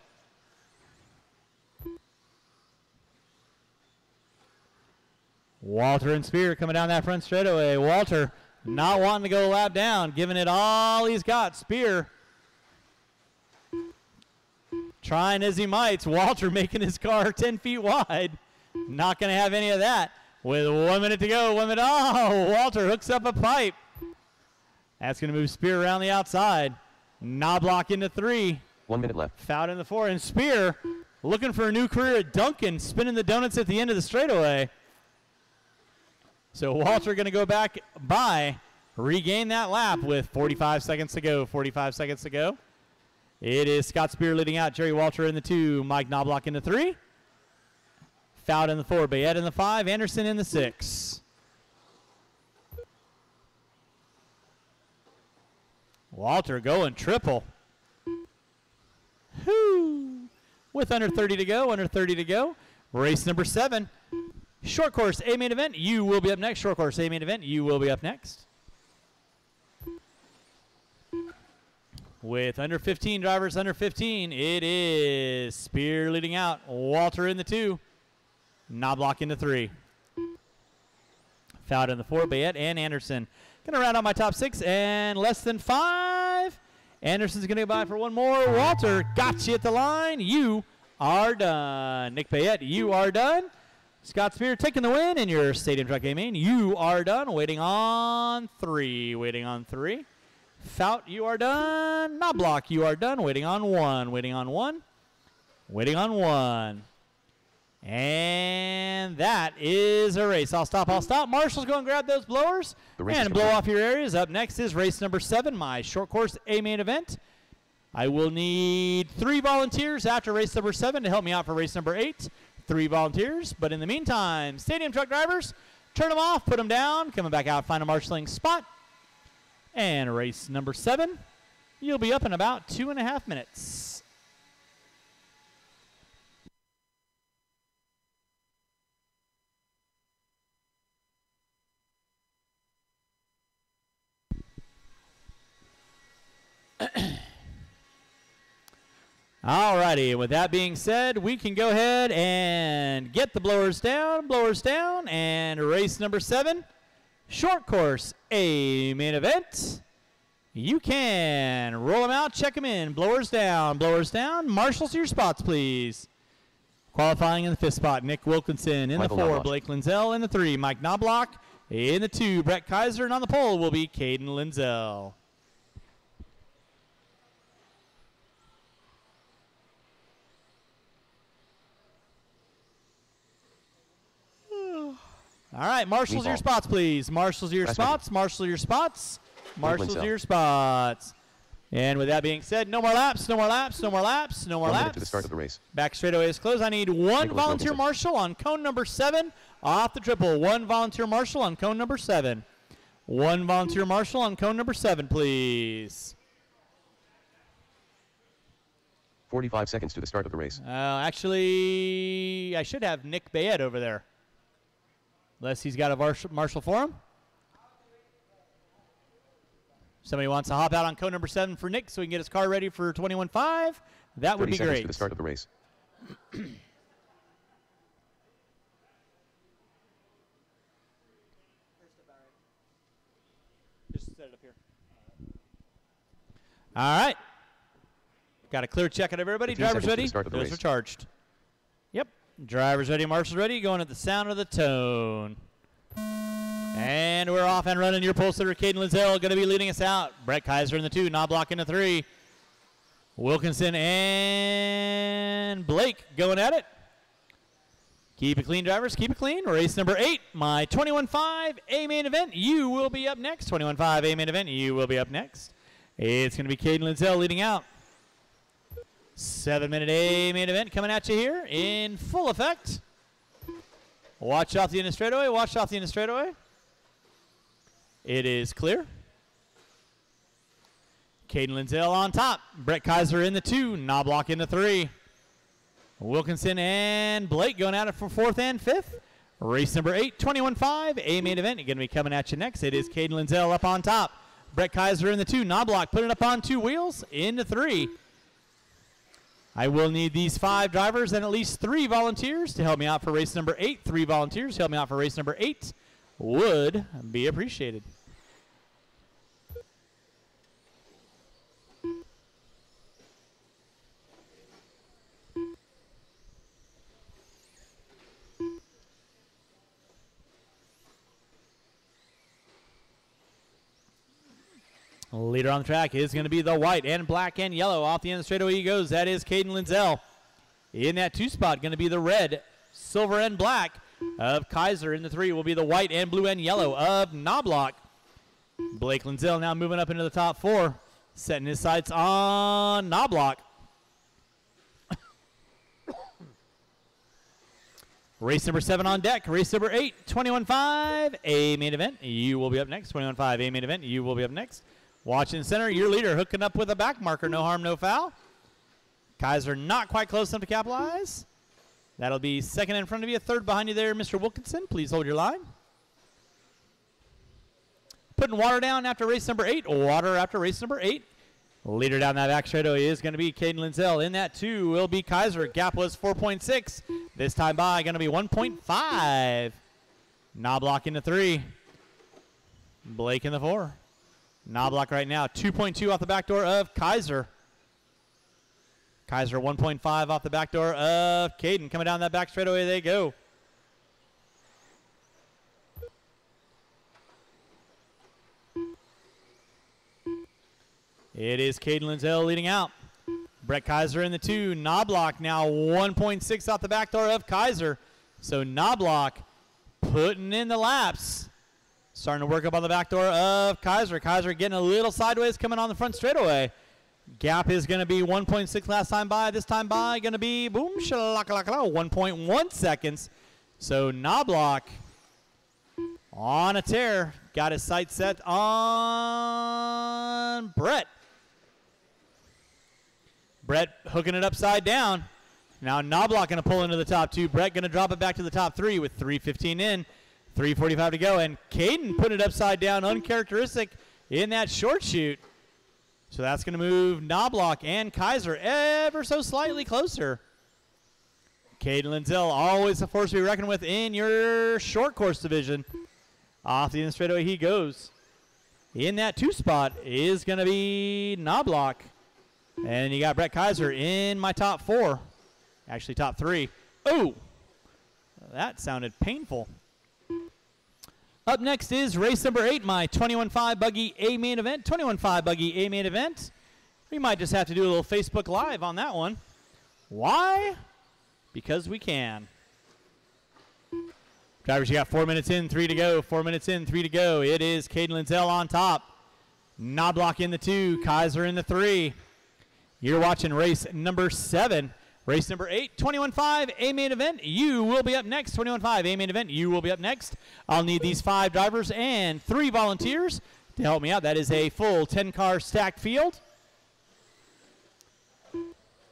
Walter and Spear coming down that front straightaway. Walter not wanting to go a lap down, giving it all he's got. Spear trying as he might. Walter making his car 10 feet wide. Not going to have any of that. With 1 minute to go, 1 minute. Oh, Walter hooks up a pipe. That's going to move Spear around the outside. Knobloch into 3. 1 minute left. Fout in the 4. And Spear looking for a new career at Duncan, spinning the donuts at the end of the straightaway. So Walter going to go back by, regain that lap with 45 seconds to go. 45 seconds to go. It is Scott Spear leading out. Jerry Walter in the 2. Mike Knobloch in the 3. Fout in the 4. Bayette in the 5. Anderson in the 6. Walter going triple. Whoo! With under 30 to go. Under 30 to go. Race number 7. Short course A main event, you will be up next. Short course A main event, you will be up next. With under 15 drivers, under 15, it is Spear leading out. Walter in the 2. Knobloch in the 3. Fout in the 4. Bayette and Anderson. Going to round out my top 6 and less than 5. Anderson's going to go by for one more. Walter got you at the line. You are done. Nick Bayette, you are done. Scott Spear taking the win in your Stadium Truck A-Main. You are done. Waiting on 3. Waiting on 3. Fout, you are done. Knobloch, you are done. Waiting on 1. Waiting on 1. Waiting on 1. And that is a race. I'll stop. I'll stop. Marshall's going to grab those blowers and blow off your areas. Up next is race number 7, my short course A-Main event. I will need 3 volunteers after race number 7 to help me out for race number 8. 3 volunteers, but in the meantime, Stadium Truck drivers, turn them off, put them down, coming back out, find a marshalling spot, and race number 7, you'll be up in about 2.5 minutes. Alrighty, with that being said, we can go ahead and get the blowers down, and race number 7, short course A main event. You can roll them out, check them in, blowers down, marshals to your spots, please. Qualifying in the 5th spot, Nick Wilkinson. In Michael the 4, Knobloch. Blake Lindsell. In the 3, Mike Knobloch. In the 2, Brett Kaiser, and on the pole will be Caden Lindsell. All right, marshals your spots, please. Marshals your spots. Marshal your spots. Marshals to your spots. And with that being said, no more laps, no more laps, no more laps, no more 1 minute laps. to the start of the race. Back straightaway is closed. I need one volunteer marshal on cone number 7 off the triple. One volunteer marshal on cone number 7. One volunteer marshal on cone number 7, please. 45 seconds to the start of the race. Actually, I should have Nick Bayette over there. Unless he's got a marshal for him. Somebody wants to hop out on code number 7 for Nick so he can get his car ready for 21.5. That would be 30 seconds great. to the start of the race. Just set it up here. All right. Got a clear check on everybody. 15 Drivers ready. seconds to the start of the Those race. are charged. Yep. Drivers ready. Marshals ready. Going at the sound of the tone. And we're off and running. Your pole sitter, Caden Lizzell, going to be leading us out. Brett Kaiser in the 2. Knobloch in the 3. Wilkinson and Blake going at it. Keep it clean, drivers. Keep it clean. Race number 8, my 21.5 A main event. You will be up next. 21.5 A main event. You will be up next. It's going to be Caden Lizzell leading out. 7-minute A main event coming at you here in full effect. Watch off the end of straightaway. Watch off the end of straightaway. It is clear. Caden Lizzell on top. Brett Kaiser in the 2. Knobloch in the 3. Wilkinson and Blake going at it for 4th and 5th. Race number 8, 21.5 A main event. Going to be coming at you next. It is Caden Lizzell up on top. Brett Kaiser in the 2. Knobloch putting it up on 2 wheels in the 3. I will need these 5 drivers and at least 3 volunteers to help me out for race number 8. 3 volunteers to help me out for race number 8 would be appreciated. Leader on the track is going to be the white and black and yellow. Off the end of the straightaway he goes. That is Caden Lizzell. In that 2 spot, going to be the red, silver, and black of Kaiser. In the 3 will be the white and blue and yellow of Knobloch. Blake Lizzell now moving up into the top 4, setting his sights on Knobloch. Race number 7 on deck. Race number 8, 21.5 A main event. You will be up next. 21.5 A main event. You will be up next. Watching center, your leader hooking up with a back marker. No harm, no foul. Kaiser not quite close enough to capitalize. That'll be 2nd in front of you, 3rd behind you there, Mr. Wilkinson. Please hold your line. Putting water down after race number 8. Water after race number 8. Leader down that back straightaway is going to be Caden Lizzell. In that 2 will be Kaiser. Gap was 4.6. This time by going to be 1.5. Knobloch in the 3. Blake in the 4. Knobloch right now 2.2 off the back door of Kaiser. Kaiser 1.5 off the back door of Caden. Coming down that back straightaway they go. It is Caden Lizzell leading out. Brett Kaiser in the 2. Knobloch now 1.6 off the back door of Kaiser. So Knobloch putting in the laps. Starting to work up on the back door of Kaiser. Kaiser getting a little sideways coming on the front straightaway. Gap is going to be 1.6 last time by. This time by going to be, boom, 1.1 seconds. So Knobloch on a tear. Got his sights set on Brett. Brett hooking it upside down. Now Knobloch going to pull into the top 2. Brett going to drop it back to the top 3 with 3:15 in. 3:45 to go, and Caden put it upside down, uncharacteristic in that short shoot. So that's going to move Knobloch and Kaiser ever so slightly closer. Caden Lizzell, always a force to be reckoned with in your short course division. Off the end of the straightaway he goes. In that 2 spot is going to be Knobloch. And you got Brett Kaiser in my top 4. Actually, top 3. Oh, that sounded painful. Up next is race number 8, my 21.5 Buggy A main event. 21.5 Buggy A main event. We might just have to do a little Facebook Live on that one. Why? Because we can. Drivers, you got 4 minutes in, 3 to go. 4 minutes in, 3 to go. It is Caden Lizzell on top. Knobloch in the 2, Kaiser in the 3. You're watching race number 7. Race number 8, 21.5, A main event. You will be up next. 21.5, A main event. You will be up next. I'll need these 5 drivers and 3 volunteers to help me out. That is a full 10-car stacked field.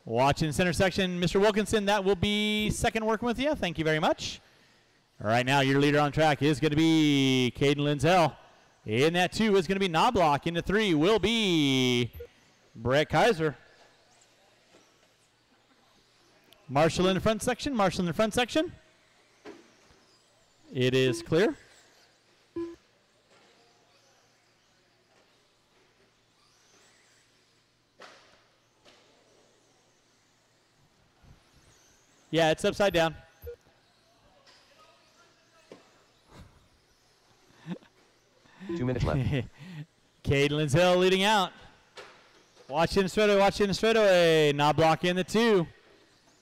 Watching center section, Mr. Wilkinson, that will be second working with you. Thank you very much. Right now, your leader on track is going to be Caden Lindsell. In that 2 is going to be Knobloch. In the 3 will be Brett Kaiser. Marshall in the front section. Marshall in the front section. It is clear. Yeah, it's upside down. 2 minutes left. Caden Lindsell leading out. Watching the straightaway, watching the straightaway. Knobloch in the 2.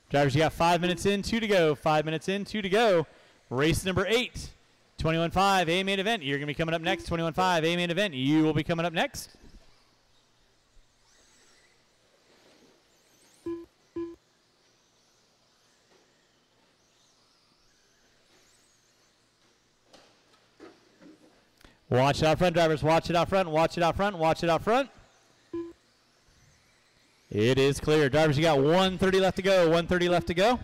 Drivers, you got 5 minutes in, 2 to go. 5 minutes in, 2 to go. Race number 8, 21.5, A main event. You're going to be coming up next. 21.5, A main event. You will be coming up next. Watch it out front, drivers. Watch it out front. Watch it out front. Watch it out front. It is clear. Drivers, you got 1:30 left to go. 1:30 left to go.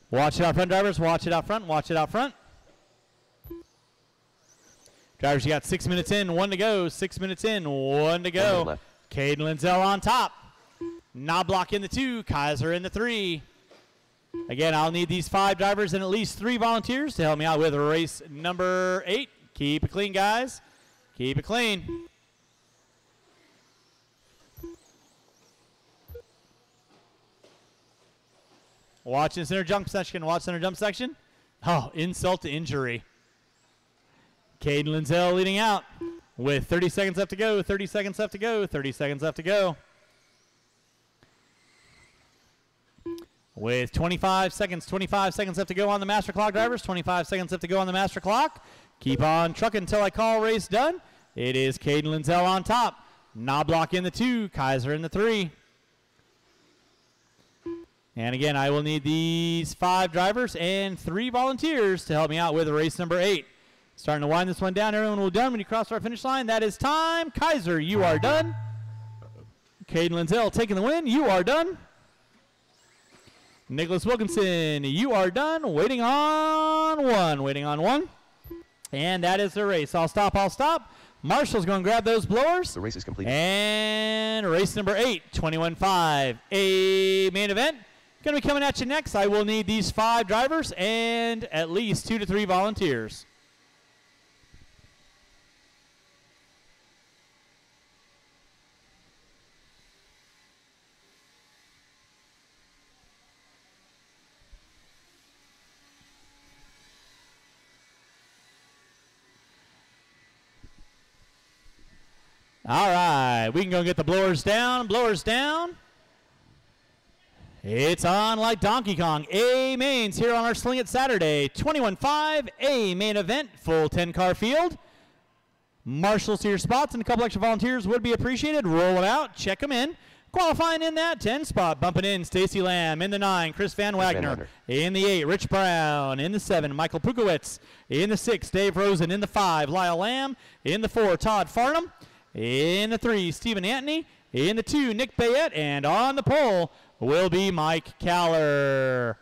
Watch it out front, drivers. Watch it out front. Watch it out front. Drivers, you got 6 minutes in, 1 to go. 6 minutes in, 1 to go. Caden Lindsell on top. Knobloch in the 2, Kaiser in the 3. Again, I'll need these 5 drivers and at least 3 volunteers to help me out with race number 8. Keep it clean, guys. Keep it clean. Watching center jump section. Watch center jump section. Oh, insult to injury. Caden Lindsell leading out with 30 seconds left to go. 30 seconds left to go. 30 seconds left to go. With 25 seconds left to go on the master clock, drivers. 25 seconds left to go on the master clock. Keep on trucking until I call race done. It is Caden Lindsell on top. Knobloch in the 2, Kaiser in the 3. And again, I will need these 5 drivers and 3 volunteers to help me out with race number 8. Starting to wind this one down. Everyone will be done when you cross our finish line. That is time. Kaiser, you are done. Caden Lindsell taking the win. You are done. Nicholas Wilkinson, you are done. Waiting on 1. Waiting on 1. And that is the race. I'll stop. I'll stop. Marshall's going to grab those blowers. The race is complete. And race number 8, 21.5, A main event. Going to be coming at you next. I will need these 5 drivers and at least 2 to 3 volunteers. All right, we can go get the blowers down. Blowers down. It's on like Donkey Kong. A mains here on our Sling It Saturday. 21.5, A main event, full 10-car field. Marshals to your spots and a couple extra volunteers would be appreciated. Roll them out, check them in. Qualifying in that 10 spot, bumping in Stacy Lamb. In the 9, Chris Van Wagner. In the 8, Rich Brown. In the 7, Michael Pukowitz. In the 6, Dave Rosen. In the 5, Lyle Lamb. In the 4, Todd Farnham. In the 3, Stephen Antony. In the 2, Nick Bayette. And on the pole will be Mike Caller.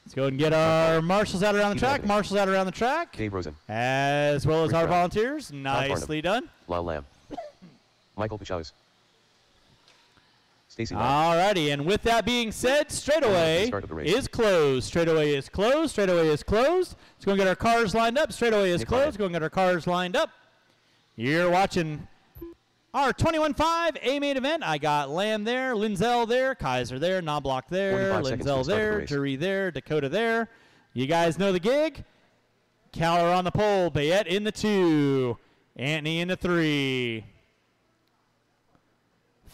Let's go and get our marshals out around the track. Marshals out around the track. Dave Rosen. As well as our volunteers. Nicely done. Lyle Lamb. Michael Puchavs. Stacy. All righty, and with that being said, straightaway is closed. Straightaway is closed. Straightaway is closed. Let's go and get our cars lined up. Straightaway is closed. Go and get our cars lined up. You're watching our 21.5 A main event. I got Lamb there, Lindsell there, Kaiser there, Knobloch there, Lindsell there, Jury there, Dakota there. You guys know the gig. Caller on the pole, Bayette in the 2, Antony in the 3.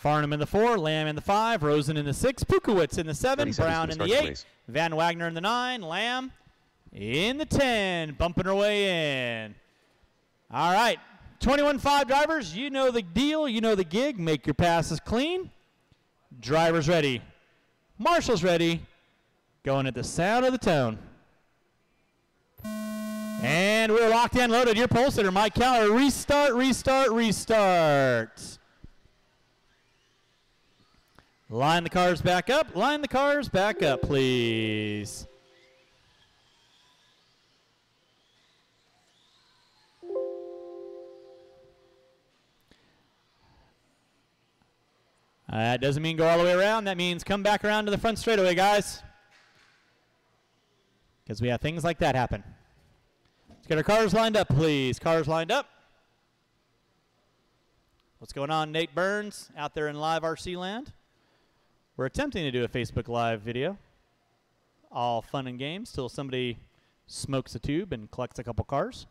Farnham in the 4, Lamb in the 5, Rosen in the 6, Pukowitz in the 7, Brown in the 8, Van Wagner in the 9, Lamb in the 10, bumping her way in. All right, 21-5 drivers, you know the deal, you know the gig. Make your passes clean. Drivers ready. Marshals ready. Going at the sound of the tone. And we're locked and loaded. Your pole sitter, Mike Keller. Restart, restart, restart. Line the cars back up. Line the cars back up, please. That doesn't mean go all the way around. That means come back around to the front straightaway, guys. Because we have things like that happen. Let's get our cars lined up, please. Cars lined up. What's going on, Nate Burns, out there in live RC land? We're attempting to do a Facebook Live video. All fun and games till somebody smokes a tube and collects a couple cars.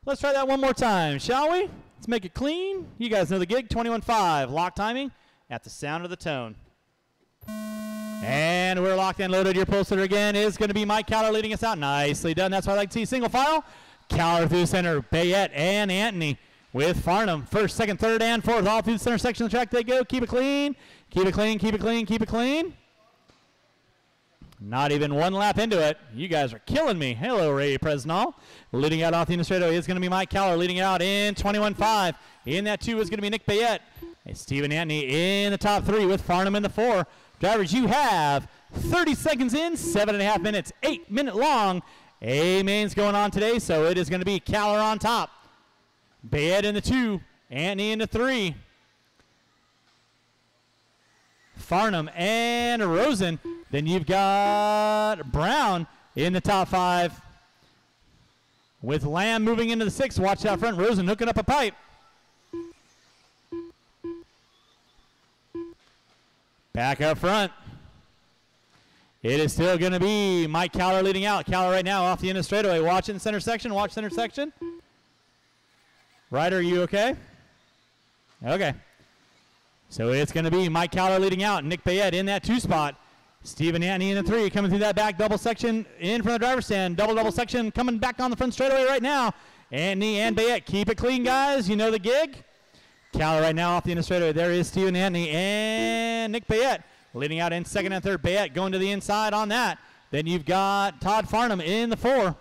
Let's try that one more time, shall we? Let's make it clean. You guys know the gig, 21-5. Lock timing at the sound of the tone. And we're locked and loaded. Your pole sitter again is going to be Mike Keller leading us out. Nicely done. That's what I like to see. Single file. Keller through the center. Bayette and Anthony with Farnham. First, second, third, and fourth. All through the center section of the track they go. Keep it clean. Keep it clean. Keep it clean. Keep it clean. Not even one lap into it. You guys are killing me. Hello, Ray Presnall. Leading out off the straightaway is going to be Mike Keller. Leading out in 21-5. In that 2 is going to be Nick Bayette. Stephen Anthony in the top 3 with Farnham in the 4. Drivers, you have 30 seconds in, 7.5 minutes, 8-minute long. A-mains going on today, so it is going to be Keller on top. Bayette in the 2, Anthony in the 3. Farnham and Rosen. Then you've got Brown in the top 5. With Lamb moving into the 6. Watch out front. Rosen hooking up a pipe. Back up front. It is still going to be Mike Keller leading out. Keller right now off the end of straightaway. Watching center section. Watch center section. Ryder, are you okay? Okay. So it's going to be Mike Keller leading out. Nick Bayette in that 2 spot. Stephen Anthony in the 3. Coming through that back double section in from the driver's stand. Double section coming back on the front straightaway right now. Anthony and Bayette. Keep it clean, guys. You know the gig. Keller right now off the end of straightaway. There is Stephen Anthony and Nick Bayette leading out in second and third. Bayette going to the inside on that. Then you've got Todd Farnham in the 4.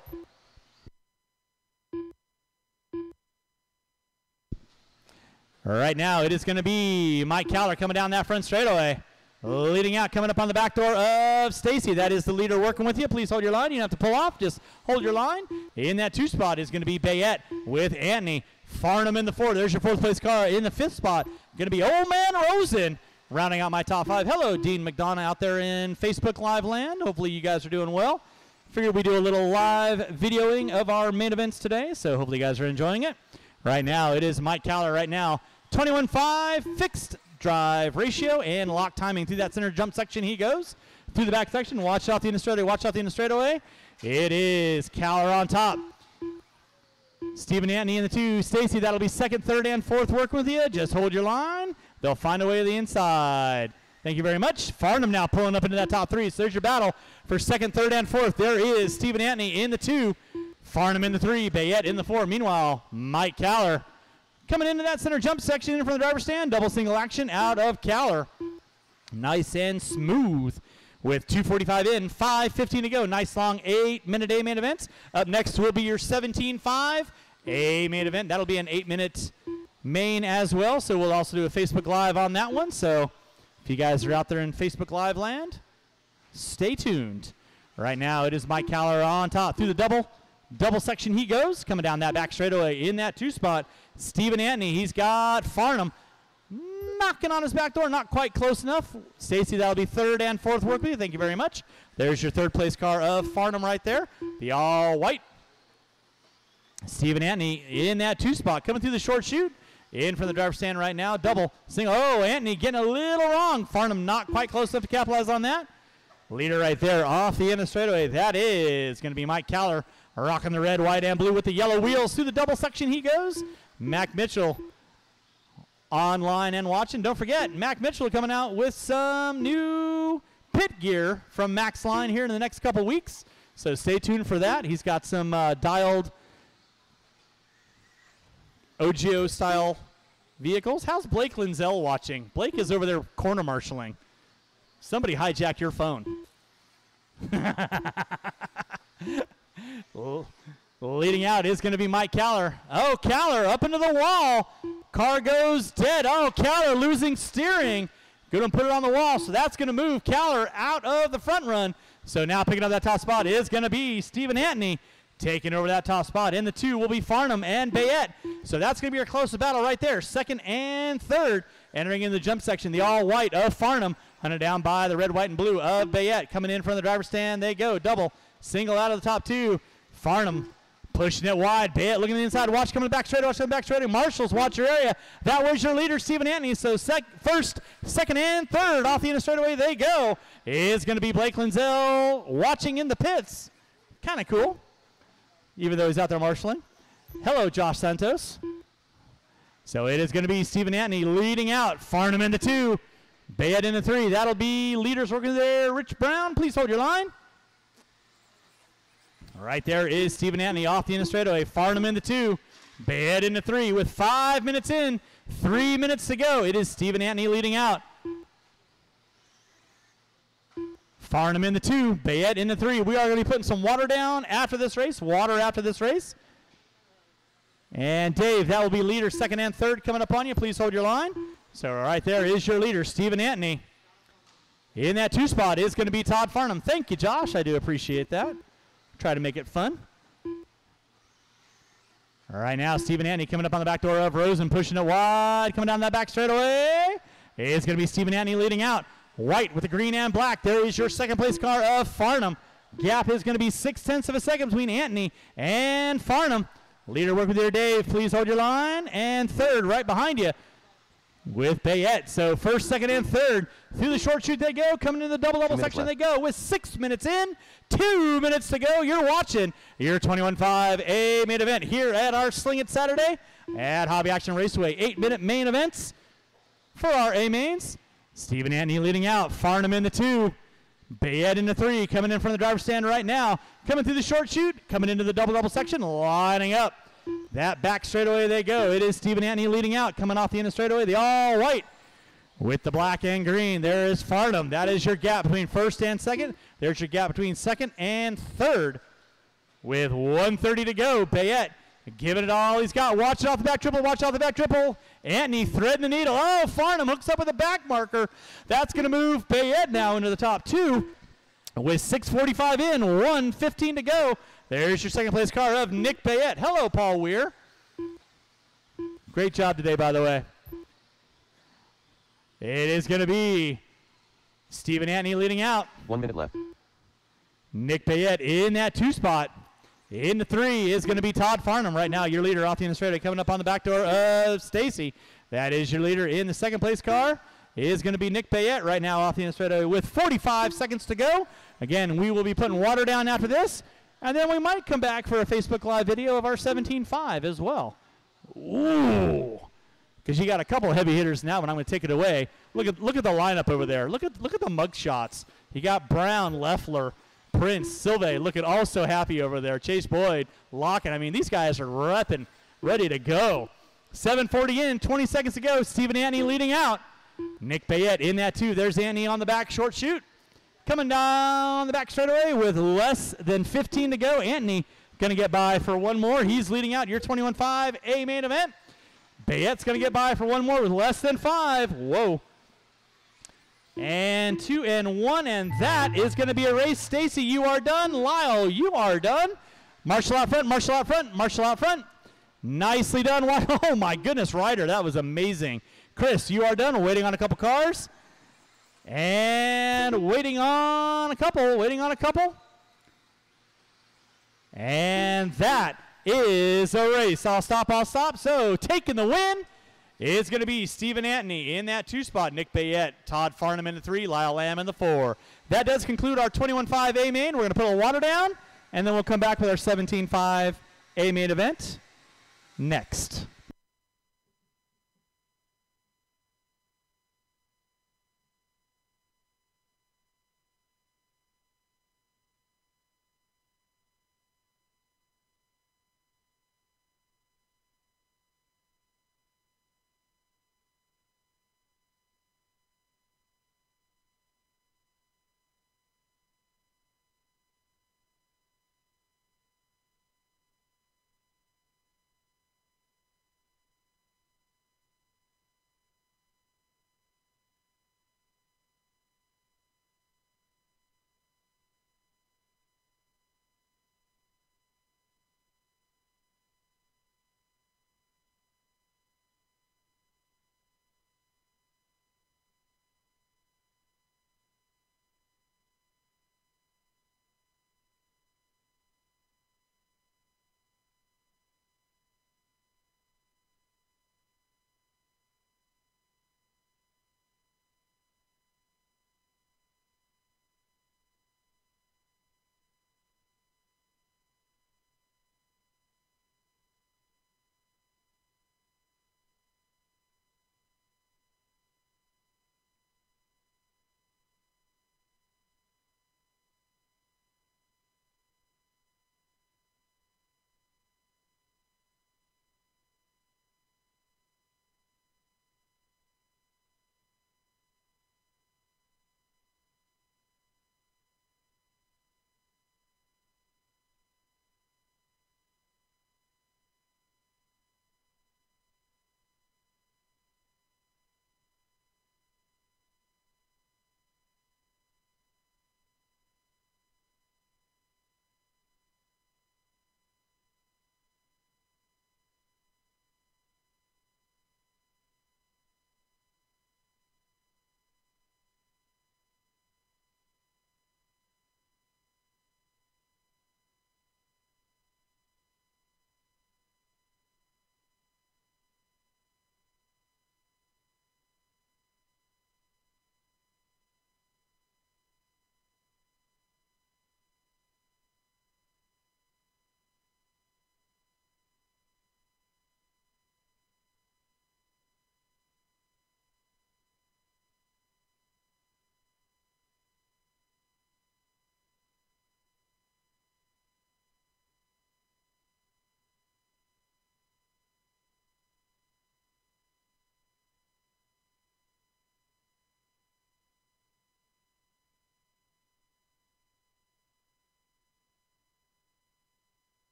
Right now it is going to be Mike Keller coming down that front straightaway. Leading out, coming up on the back door of Stacy. That is the leader working with you. Please hold your line. You don't have to pull off. Just hold your line. In that 2 spot is going to be Bayette with Anthony. Farnham in the 4. There's your 4th place car. In the 5th spot, going to be Old Man Rosen rounding out my top 5. Hello, Dean McDonough out there in Facebook Live land. Hopefully you guys are doing well. Figured we do a little live videoing of our main events today, so hopefully you guys are enjoying it. Right now, it is Mike Keller right now. 21-5 fixed drive ratio and lock timing through that center jump section. He goes through the back section. Watch out the end of straightaway. Watch out the end of straightaway. It is Keller on top. Stephen Anthony in the 2. Stacy, that'll be second, third, and fourth working with you. Just hold your line. They'll find a way to the inside. Thank you very much. Farnham now pulling up into that top 3. So there's your battle for second, third, and fourth. There is Stephen Anthony in the 2. Farnham in the 3. Bayette in the 4. Meanwhile, Mike Keller coming into that center jump section in from the driver's stand. Double single action out of Keller. Nice and smooth with 2:45 in, 5:15 to go. Nice long 8-minute A main events. Up next will be your 17-5 A main event. That'll be an 8-minute main as well. So we'll also do a Facebook Live on that one. So if you guys are out there in Facebook Live land, stay tuned. Right now it is Mike Keller on top through the double section. He goes coming down that back straightaway in that 2 spot. Stephen Anthony, he's got Farnham knocking on his back door, not quite close enough. Stacy, that'll be third and fourth work with you. Thank you very much. There's your 3rd place car of Farnham right there, the all white. Stephen Anthony in that 2 spot, coming through the short chute. In from the driver's stand right now, double single. Oh, Anthony getting a little wrong. Farnham not quite close enough to capitalize on that. Leader right there off the end of straightaway. That is going to be Mike Keller, rocking the red, white, and blue with the yellow wheels. Through the double section he goes. Mac Mitchell online and watching. Don't forget, Mac Mitchell coming out with some new pit gear from Mac's line here in the next couple weeks. So stay tuned for that. He's got some dialed OGO-style vehicles. How's Blake Linzel watching? Blake is over there corner marshaling. Somebody hijacked your phone. Leading out is going to be Mike Caller. Oh, Caller up into the wall. Car goes dead. Oh, Caller losing steering. Going to put it on the wall, so that's going to move Caller out of the front run. So now picking up that top spot is going to be Stephen Antony. Taking over that top spot. In the 2 will be Farnham and Bayette. So that's going to be our closest battle right there. Second and third. Entering in the jump section, the all-white of Farnham. Hunted down by the red, white, and blue of Bayette. Coming in from the driver's stand. They go. Double. Single out of the top 2. Farnham pushing it wide. Bayette looking to the inside. Watch coming back straight. Watch coming back straight. Marshals, watch your area. That was your leader, Stephen Antony. So first, second, and third off the inner straightaway they go. Is going to be Blake Linzel watching in the pits. Kind of cool. Even though he's out there marshaling. Hello, Josh Santos. So it is going to be Stephen Antony leading out. Farnham into 2. Bayette into 3. That'll be leaders working there. Rich Brown, please hold your line. Right there is Stephen Antony off the inner straightaway. Farnham into 2. Bayette into 3 with 5 minutes in. 3 minutes to go. It is Stephen Antony leading out. Farnham into 2, Bayette into 3. We are going to be putting some water down after this race. Water after this race. And Dave, that will be leader second and third coming up on you. Please hold your line. So right there is your leader, Stephen Antony. In that 2 spot is going to be Todd Farnham. Thank you, Josh. I do appreciate that. Try to make it fun. All right, now Stephen Antony coming up on the back door of Rosen, pushing it wide. Coming down that back straightaway. It's going to be Stephen Antony leading out. White with the green and black. There is your second place car of Farnham. Gap is going to be 0.6 of a second between Antony and Farnham. Leader work with your Dave. Please hold your line. And third right behind you with Bayette. So first, second, and third. Through the short chute they go. Coming into the double section left. they go with 6 minutes in. 2 minutes to go. You're watching your 21.5 A main event here at our Sling It Saturday at Hobby Action Raceway. 8-minute main events for our A mains. Stephen Antony leading out. Farnham into 2. Bayette into 3. Coming in from the driver's stand right now. Coming through the short chute. Coming into the double section. Lining up. That back straightaway they go. It is Stephen Antony leading out. Coming off the inner straightaway. The all white with the black and green. There is Farnham. That is your gap between first and second. There's your gap between second and third. With 1:30 to go. Bayette giving it all he's got. Watch it off the back triple. Watch off the back triple. Antony threading the needle. Oh, Farnham hooks up with a back marker. That's going to move Bayette now into the top 2. With 6:45 in, 1:15 to go. There's your second place car of Nick Bayette. Hello, Paul Weir. Great job today, by the way. It is going to be Stephen Antony leading out. 1 minute left. Nick Bayette in that 2 spot. In the 3 is going to be Todd Farnham right now, your leader off the inner straightaway, coming up on the back door of Stacy. That is your leader in the second place car. Is going to be Nick Bayette right now off the inner straightaway with 45 seconds to go. Again, we will be putting water down after this, and then we might come back for a Facebook Live video of our 17.5 as well. Ooh, because you got a couple heavy hitters now, and I'm going to take it away. Look at the lineup over there. Look at the mug shots. You got Brown, Leffler, Prince, Silve looking also happy over there. Chase Boyd, Lockett. I mean, these guys are repping, ready to go. 7:40 in, 20 seconds to go. Stephen Antony leading out. Nick Bayette in that 2. There's Antony on the back short chute. Coming down the back straightaway with less than 15 to go. Antony going to get by for one more. He's leading out your 21.5 A main event. Bayette's going to get by for one more with less than 5. Whoa. And 2 and 1, and that is going to be a race. Stacy, you are done. Lyle, you are done. Marshall out front, Marshall out front, Marshall out front. Nicely done. Oh, my goodness, Ryder, that was amazing. Chris, you are done. Waiting on a couple cars. And waiting on a couple. And that is a race. I'll stop. So taking the win is going to be Stephen Antony in that 2 spot. Nick Bayette, Todd Farnham in the 3, Lyle Lamb in the 4. That does conclude our 21.5 A main. We're going to put a water down, and then we'll come back with our 17.5 A main event next.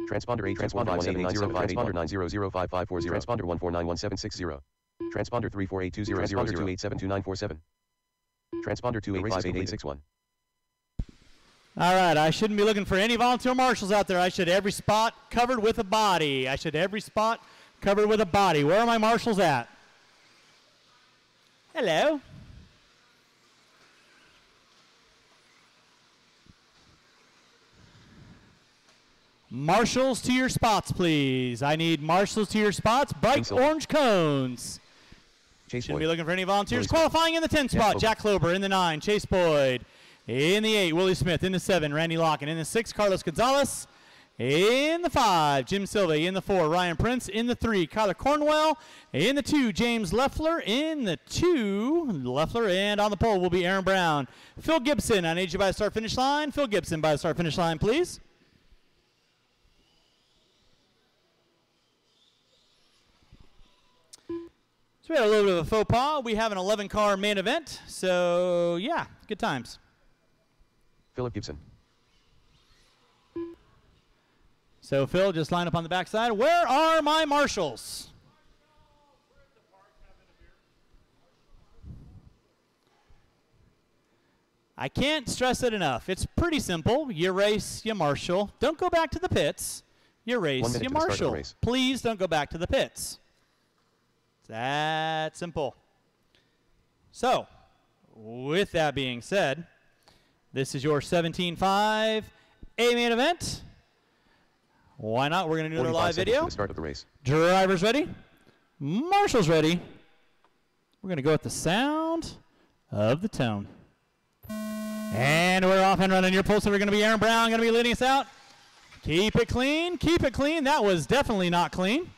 Transponder 8145790, transponder 9005540, transponder 1491760, transponder 348200, transponder 287297, transponder 2858861. All right, I shouldn't be looking for any volunteer marshals out there. I should every spot covered with a body. Every spot covered with a body. Where are my marshals at? Hello. Marshals to your spots, please. I need marshals to your spots. Bright orange cones. Shouldn't be looking for any volunteers. Qualifying in the 10 spot, Jack Klober. In the 9, Chase Boyd. In the 8, Willie Smith. In the 7, Randy Locken. In the 6, Carlos Gonzalez. In the 5, Jim Silva. In the 4, Ryan Prince. In the 3, Kyler Cornwell. In the 2, James Leffler. In the 2, Leffler. And on the pole will be Aaron Brown. Phil Gibson, I need you by the start finish line. Phil Gibson by the start finish line, please. So we had a little bit of a faux pas. We have an 11-car main event. So, yeah, good times. Philip Gibson. So, Phil, just line up on the backside. Where are my marshals? I can't stress it enough. It's pretty simple. You race, you marshal. Don't go back to the pits. You race, you marshal. Please don't go back to the pits. That simple. So, with that being said, this is your 17.5 A main event. Why not? We're going to do another live video. The start of the race. Drivers ready. Marshals ready. We're going to go with the sound of the tone. And we're off and running. Your pulse. We're going to be Aaron Brown going to be leading us out. Keep it clean. Keep it clean. That was definitely not clean.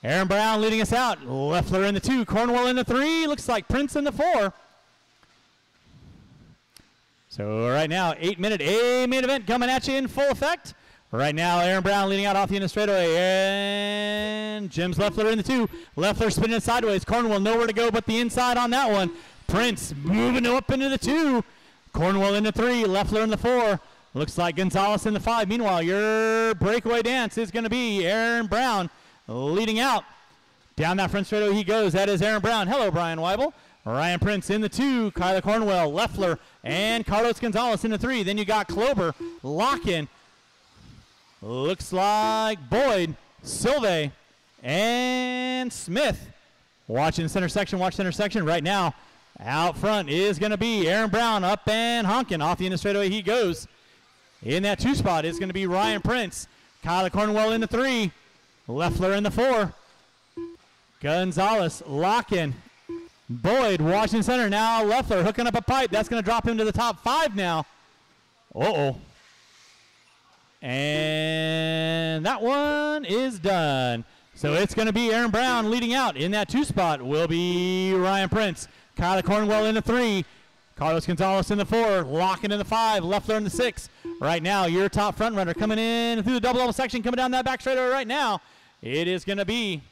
Aaron Brown leading us out. Leffler in the 2. Cornwell in the 3. Looks like Prince in the 4. So right now, 8-minute A main event coming at you in full effect. Right now, Aaron Brown leading out off the end of straightaway. And Jim's Leffler in the 2. Leffler spinning sideways. Cornwell nowhere to go but the inside on that one. Prince moving up into the 2. Cornwell in the 3. Leffler in the 4. Looks like Gonzalez in the 5. Meanwhile, your breakaway dance is going to be Aaron Brown leading out. Down that front straightaway he goes. That is Aaron Brown. Hello, Brian Weibel. Ryan Prince in the 2. Kyler Cornwell, Leffler, and Carlos Gonzalez in the 3. Then you got Klober, Locken. Looks like Boyd, Silve, and Smith. Watching center section, watch center section. Right now, out front is going to be Aaron Brown up and honking. Off the end of straightaway he goes. In that 2 spot is going to be Ryan Prince. Kyler Cornwell in the 3. Leffler in the 4. Gonzalez, Locken. Boyd, Washington center. Now Leffler hooking up a pipe. That's going to drop him to the top 5 now. Uh-oh. And that one is done. So it's going to be Aaron Brown leading out. In that 2 spot will be Ryan Prince. Kyler Cornwell in the 3. Carlos Gonzalez in the 4. Locken in the 5. Leffler in the 6. Right now, your top front runner coming in through the double section, coming down that back straightaway right now. It is going to be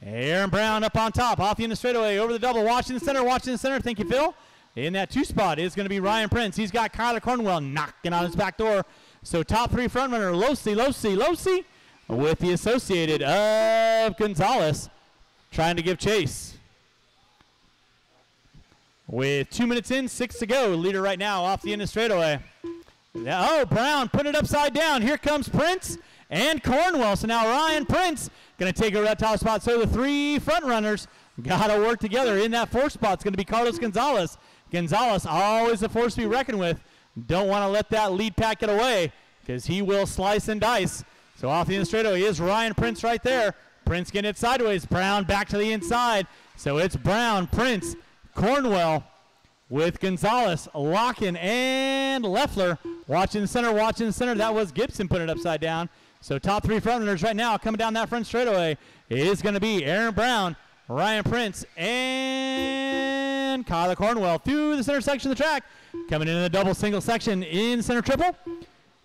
Aaron Brown up on top, off the end of straightaway, over the double, watching the center. Thank you, Phil. In that 2 spot is going to be Ryan Prince. He's got Kyler Cornwell knocking on his back door. So top 3 front runner, Losi, with the associated of Gonzalez, trying to give chase. With 2 minutes in, 6 to go. Leader right now off the end of straightaway. Oh, Brown put it upside down. Here comes Prince and Cornwell. So now Ryan Prince going to take over that top spot. So the 3 front runners got to work together. In that 4 spot, it's going to be Carlos Gonzalez. Gonzalez, always a force to be reckoned with. Don't want to let that lead pack get away because he will slice and dice. So off the end of straightaway is Ryan Prince right there. Prince getting it sideways. Brown back to the inside. So it's Brown, Prince, Cornwell with Gonzalez, Locken, and Leffler. Watching the center. That was Gibson putting it upside down. So top 3 front runners right now coming down that front straightaway is going to be Aaron Brown, Ryan Prince, and Kyler Cornwell through the center section of the track. Coming in the double single section in center triple.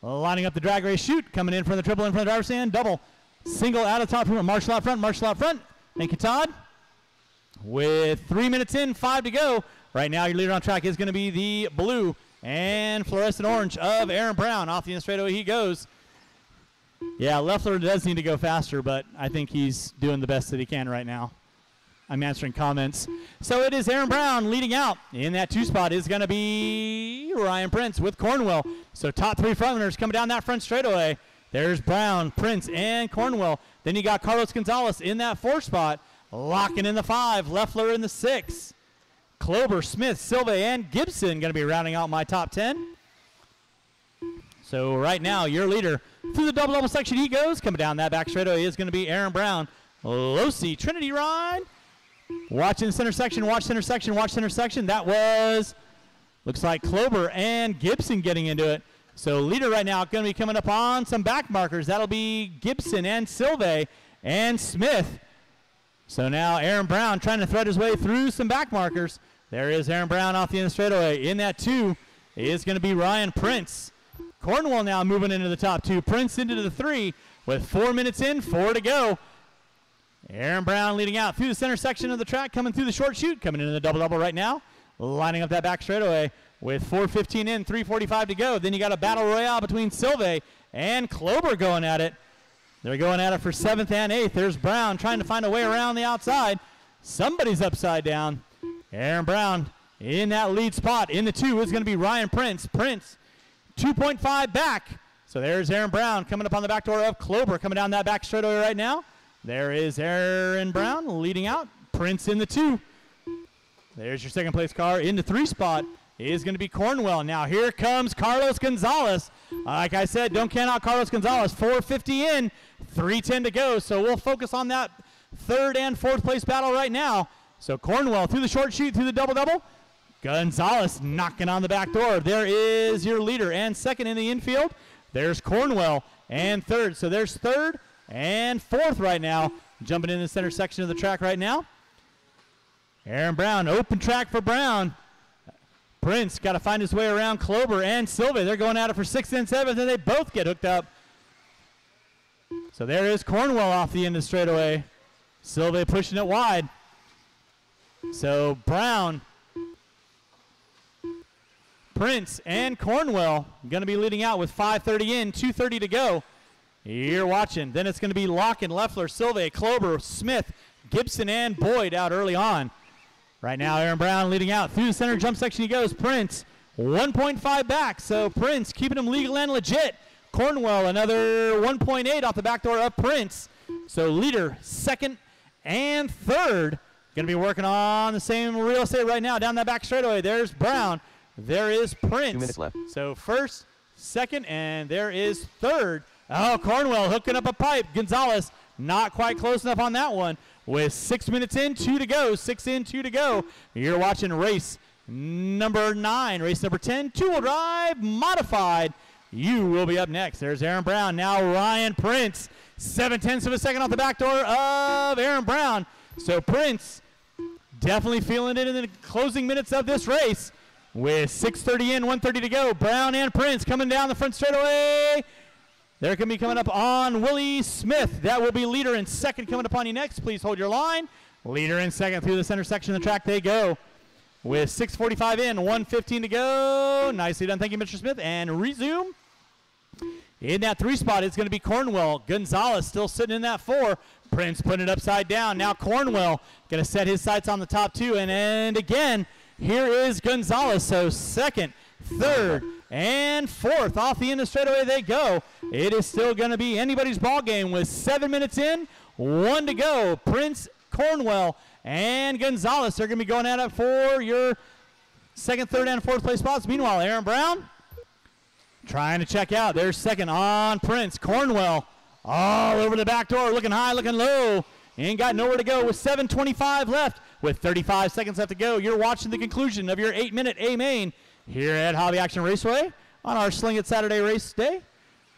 Lining up the drag race chute. Coming in from the triple in front of the driver's stand. Double single out of top. Marshall out front. Thank you, Todd. With 3 minutes in, 5 to go. Right now, your leader on track is going to be the blue and fluorescent orange of Aaron Brown. Off the end straightaway he goes. Yeah, Leffler does need to go faster, but I think he's doing the best that he can right now. I'm answering comments. So it is Aaron Brown leading out. In that 2 spot is going to be Ryan Prince with Cornwell. So top 3 frontrunners coming down that front straightaway. There's Brown, Prince, and Cornwell. Then you got Carlos Gonzalez in that 4 spot, locking in the 5. Leffler in the 6. Klober, Smith, Silva, and Gibson going to be rounding out my top 10. So right now, your leader through the double-double section he goes. Coming down that back straightaway is going to be Aaron Brown. Losi, Trinity Ryan. Watching the center section, watch center section, watch center section. That was, looks like Klober and Gibson getting into it. So leader right now going to be coming up on some back markers. That'll be Gibson and Silva and Smith. So now Aaron Brown trying to thread his way through some back markers. There is Aaron Brown off the end of the straightaway. In that 2 is going to be Ryan Prince. Cornwell now moving into the top 2. Prince into the 3 with 4 minutes in, 4 to go. Aaron Brown leading out through the center section of the track, coming through the short chute, coming into the double-double right now. Lining up that back straightaway with 4:15 in, 3:45 to go. Then you got a battle royale between Silva and Klober going at it. They're going at it for 7th and 8th. There's Brown trying to find a way around the outside. Somebody's upside down. Aaron Brown in that lead spot. In the 2 is going to be Ryan Prince. Prince 2.5 back. So there's Aaron Brown coming up on the back door of Klober, coming down that back straightaway right now. There is Aaron Brown leading out. Prince in the 2. There's your second place car. In the 3 spot is going to be Cornwell. Now here comes Carlos Gonzalez. Like I said, don't count out Carlos Gonzalez. 4:50 in, 3:10 to go. So we'll focus on that 3rd and 4th place battle right now. So Cornwell through the short chute, through the double-double. Gonzalez knocking on the back door. There is your leader. And 2nd in the infield, there's Cornwell. And 3rd. So there's 3rd and 4th right now. Jumping in the center section of the track right now. Aaron Brown, open track for Brown. Prince got to find his way around Klober and Silva. They're going at it for 6th and 7th, and they both get hooked up. So there is Cornwell off the end of the straightaway. Silva pushing it wide. So Brown, Prince, and Cornwell going to be leading out with 5:30 in, 2:30 to go. You're watching. Then it's going to be Locken, Leffler, Silva, Klober, Smith, Gibson, and Boyd out early on. Right now, Aaron Brown leading out. Through the center jump section he goes. Prince, 1.5 back. So Prince keeping him legal and legit. Cornwell, another 1.8 off the back door of Prince. So leader, 2nd and 3rd. Going to be working on the same real estate right now down that back straightaway. There's Brown. There is Prince. 2 minutes left. So 1st, 2nd, and there is 3rd. Oh, Cornwell hooking up a pipe. Gonzalez not quite close enough on that one. With 6 minutes in, 2 to go. 6 in, 2 to go. You're watching race number 9. Race number 10, 2-wheel drive, modified. You will be up next. There's Aaron Brown. Now Ryan Prince. 7/10 of a second off the back door of Aaron Brown. So Prince definitely feeling it in the closing minutes of this race. With 6:30 in, 1:30 to go. Brown and Prince coming down the front straightaway. They're going to be coming up on Willie Smith. That will be leader in 2nd coming upon you next. Please hold your line. Leader in 2nd through the center section of the track they go. With 6:45 in, 1:15 to go. Nicely done. Thank you, Mr. Smith. And resume. In that 3 spot, it's going to be Cornwell. Gonzalez still sitting in that 4. Prince putting it upside down. Now Cornwell going to set his sights on the top 2. And again, here is Gonzalez. So 2nd, 3rd, and 4th off the end of straightaway they go. It is still going to be anybody's ball game with 7 minutes in, 1 to go. Prince, Cornwell, and Gonzalez are going to be going at it for your 2nd, 3rd, and 4th place spots. Meanwhile, Aaron Brown trying to check out. There's 2nd on Prince. Cornwell all over the back door, looking high, looking low. Ain't got nowhere to go with 7:25 left. With 35 seconds left to go, you're watching the conclusion of your 8-minute A-main here at Hobby Action Raceway on our Sling It Saturday race day.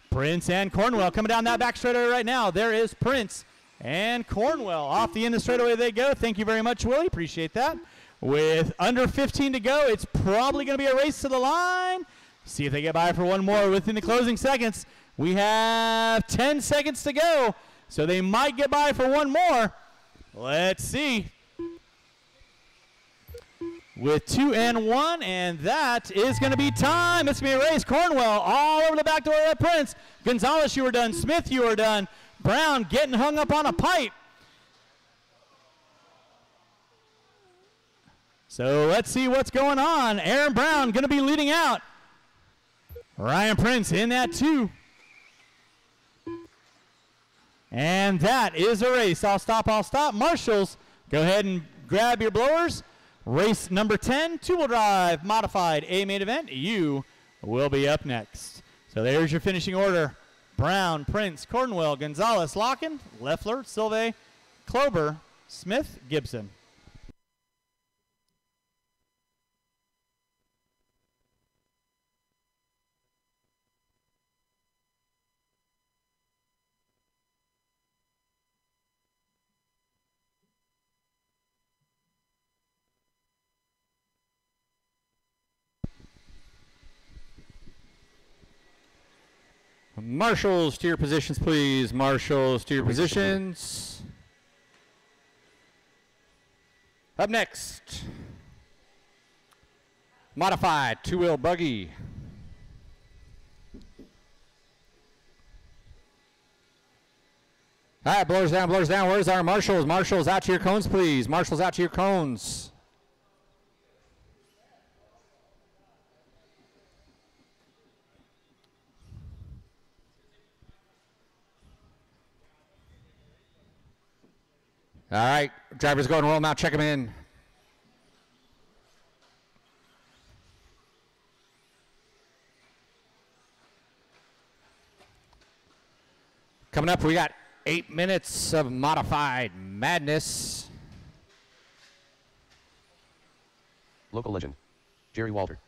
Prince and Cornwell coming down that back straightaway right now. There is Prince and Cornwell. Off the end of straightaway they go. Thank you very much, Willie. Appreciate that. With under 15 to go, it's probably going to be a race to the line. See if they get by for one more within the closing seconds. We have 10 seconds to go, so they might get by for one more. Let's see. with 2 and 1, and that is going to be time. It's going to be a race. Cornwell all over the back door of Prince. Gonzalez, you are done. Smith, you are done. Brown getting hung up on a pipe. So let's see what's going on. Aaron Brown going to be leading out. Ryan Prince in that 2. And that is a race. I'll stop. Marshals, go ahead and grab your blowers. Race number 10, two-wheel drive, modified A main event. You will be up next. So there's your finishing order. Brown, Prince, Cornwell, Gonzalez, Locken, Leffler, Silve, Klober, Smith, Gibson. Marshals to your positions, please. Marshals to your positions. Up next, modified two-wheel buggy. All right, blowers down, blowers down. Where's our marshals? Marshals out to your cones, please. Marshals out to your cones. All right, drivers go and roll them out, check them in. Coming up, we got 8 minutes of modified madness. Local legend, Jerry Walter.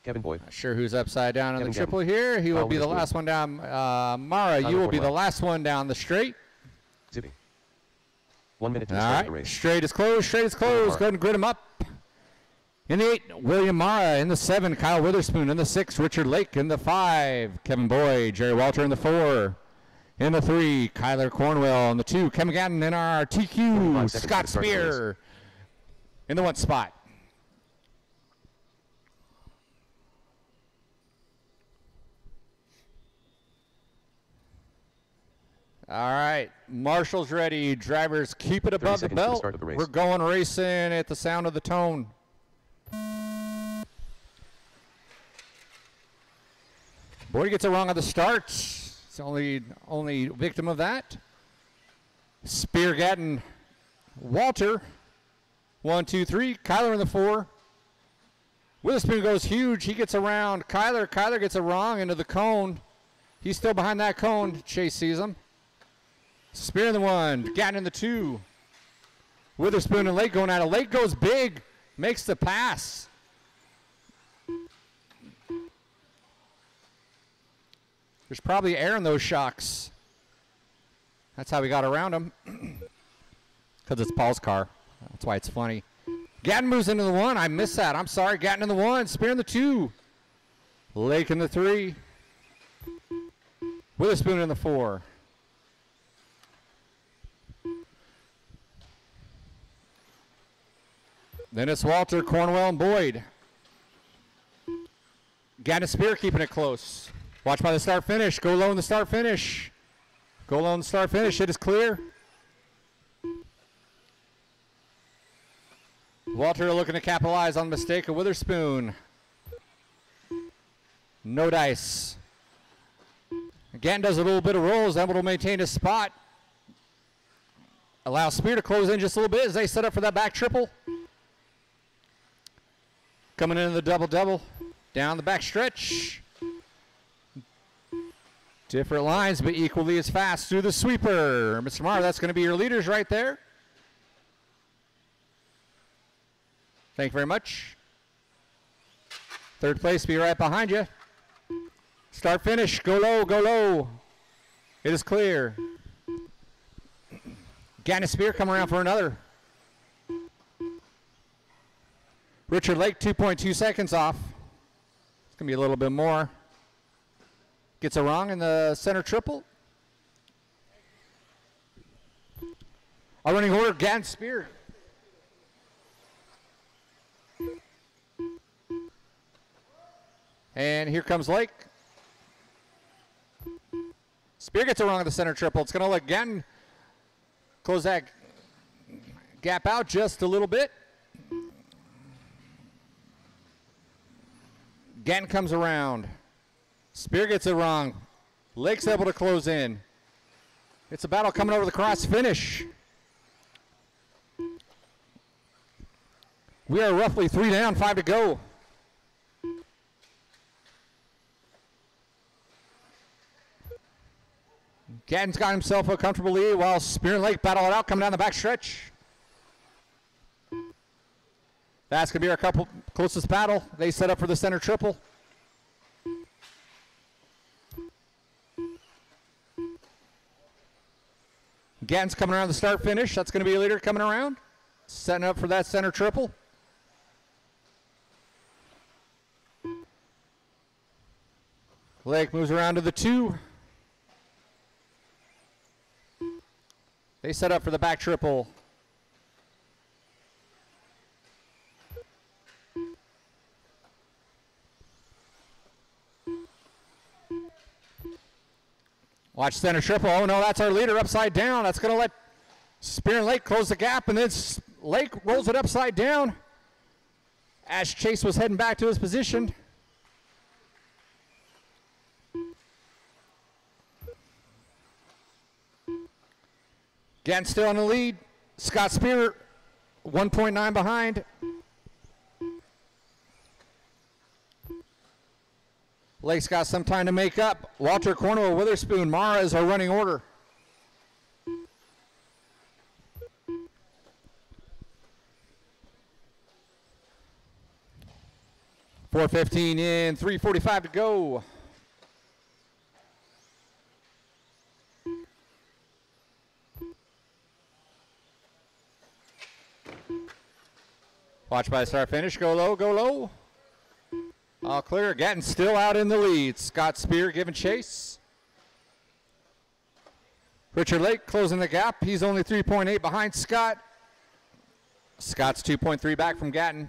Kevin Boyd. Not sure who's upside down on Kevin the triple here. He will be the last one down. Mara, you will be the last one down the straight. Zipping. 1 minute to All start right, the race. straight is closed, straight is closed. Go ahead and grid them up. In the 8, William Mara. In the 7, Kyle Witherspoon. In the 6, Richard Lake. In the 5, Kevin Boyd. Jerry Walter in the 4. In the 3, Kyler Cornwell. In the 2, Kevin Gatton. In our TQ, Scott Spear. In the 1 spot. All right, marshals ready. Drivers keep it above the belt. We're going racing at the sound of the tone. Boyd gets it wrong at the start. It's only victim of that. Spear, Gatton, Walter. 1, 2, 3. Kyler in the 4. Witherspoon goes huge. He gets around Kyler. Kyler gets it wrong into the cone. He's still behind that cone. Chase sees him. Spear in the 1, Gatton in the 2. Witherspoon and Lake going at it. Lake goes big, makes the pass. There's probably air in those shocks. That's how we got around him. Because it's Paul's car. That's why it's funny. Gatton moves into the 1. I missed that. I'm sorry. Gatton in the 1. Spear in the 2. Lake in the 3. Witherspoon in the 4. Then it's Walter, Cornwell, and Boyd. Gatton and Spear keeping it close. Watch by the start finish. Go low in the start finish. Go low in the start finish. It is clear. Walter looking to capitalize on the mistake of Witherspoon. No dice. Gatton does a little bit of rolls, able to maintain his spot. Allow Spear to close in just a little bit as they set up for that back triple. Coming into the double-double. Down the back stretch. Different lines, but equally as fast through the sweeper. Mr. Marr, that's going to be your leaders right there. Thank you very much. Third place, be right behind you. Start finish, go low, go low. It is clear. Gatton and Spear come around for another. Richard Lake, 2.2 seconds off. It's going to be a little bit more. Gets it wrong in the center triple. Our running order, Gatton, Spear. And here comes Lake. Spear gets it wrong on the center triple. It's going to let Gatton close that gap out just a little bit. Gatton comes around. Spear gets it wrong. Lake's able to close in. It's a battle coming over the cross finish. We are roughly 3 down, 5 to go. Gatton's got himself a comfortable lead while Spear and Lake battle it out coming down the back stretch. That's going to be our couple closest battle. They set up for the center triple. Gatton's coming around the start finish. That's going to be a leader coming around. Setting up for that center triple. Lake moves around to the 2. They set up for the back triple. Watch center triple. Oh no, that's our leader upside down. That's going to let Spear and Lake close the gap, and then Lake rolls it upside down as Chase was heading back to his position. Gatton still in the lead. Scott Spear 1.9 behind. Lake's got some time to make up. Walter, Cornwell, Witherspoon, Mara is our running order. .4:15 in, 3:45 to go. Watch by the start finish. Go low, go low. All clear. Gatton still out in the lead. Scott Spear giving chase. Richard Lake closing the gap. He's only 3.8 behind Scott. Scott's 2.3 back from Gatton.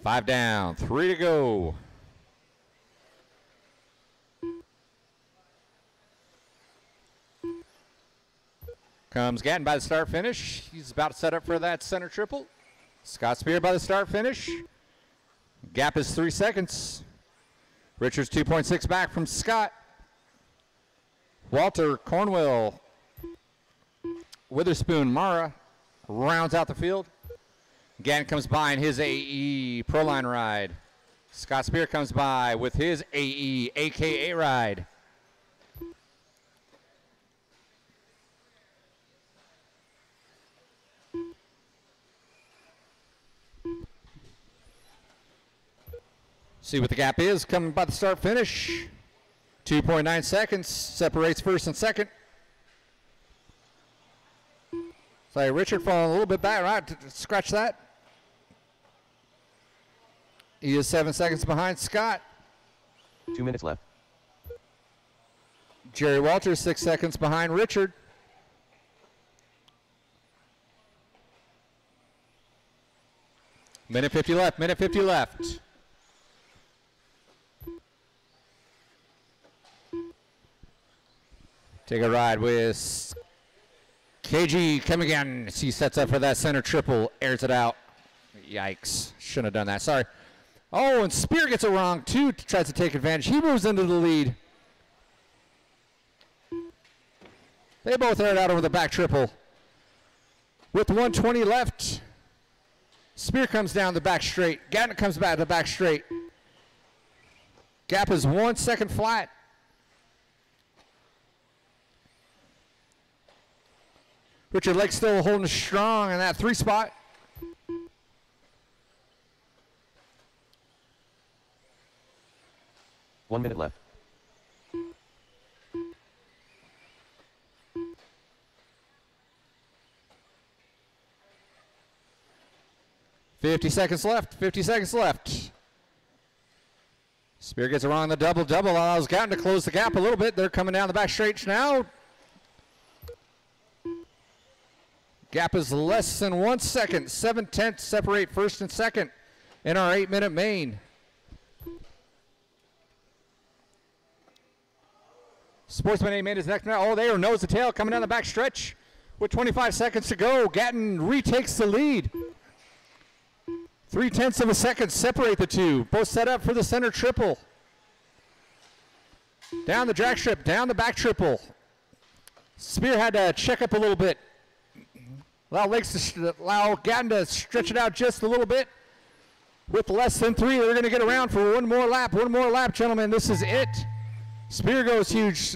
Five down, 3 to go. Comes Gatton by the start finish. He's about to set up for that center triple. Scott Spear by the start finish. Gap is 3 seconds. Richards 2.6 back from Scott. Walter, Cornwell, Witherspoon, Mara rounds out the field. Gatton comes by in his AE Pro Line ride. Scott Spear comes by with his AE AKA ride. See what the gap is coming by the start finish. 2.9 seconds separates first and second. So Richard falling a little bit back, right? Scratch that. He is 7 seconds behind Scott. 2 minutes left. Jerry Walters 6 seconds behind Richard. Minute 50 left, minute 50 left. Take a ride with KG coming again. He sets up for that center triple, airs it out. Yikes, shouldn't have done that, sorry. Oh, and Spear gets it wrong too, tries to take advantage. He moves into the lead. They both air it out over the back triple. With 120 left, Spear comes down the back straight. Gatton comes back to the back straight. Gap is 1 second flat. Richard Lake still holding strong in that 3 spot. One minute left. $50 seconds left. 50 seconds left. Spear gets it wrong on the double-double, allows Gatton to close the gap a little bit. They're coming down the back stretch now. Gap is less than 1 second. 7/10 separate first and second in our 8-minute main. Sportsman 8-minute is next now. Oh, they are nose to tail coming down the back stretch with 25 seconds to go. Gatton retakes the lead. 0.3 of a second separate the two. Both set up for the center triple. Down the drag strip, down the back triple. Spear had to check up a little bit. Allow Gatton to stretch it out just a little bit. With less than 3, they're going to get around for one more lap. One more lap, gentlemen. This is it. Spear goes huge,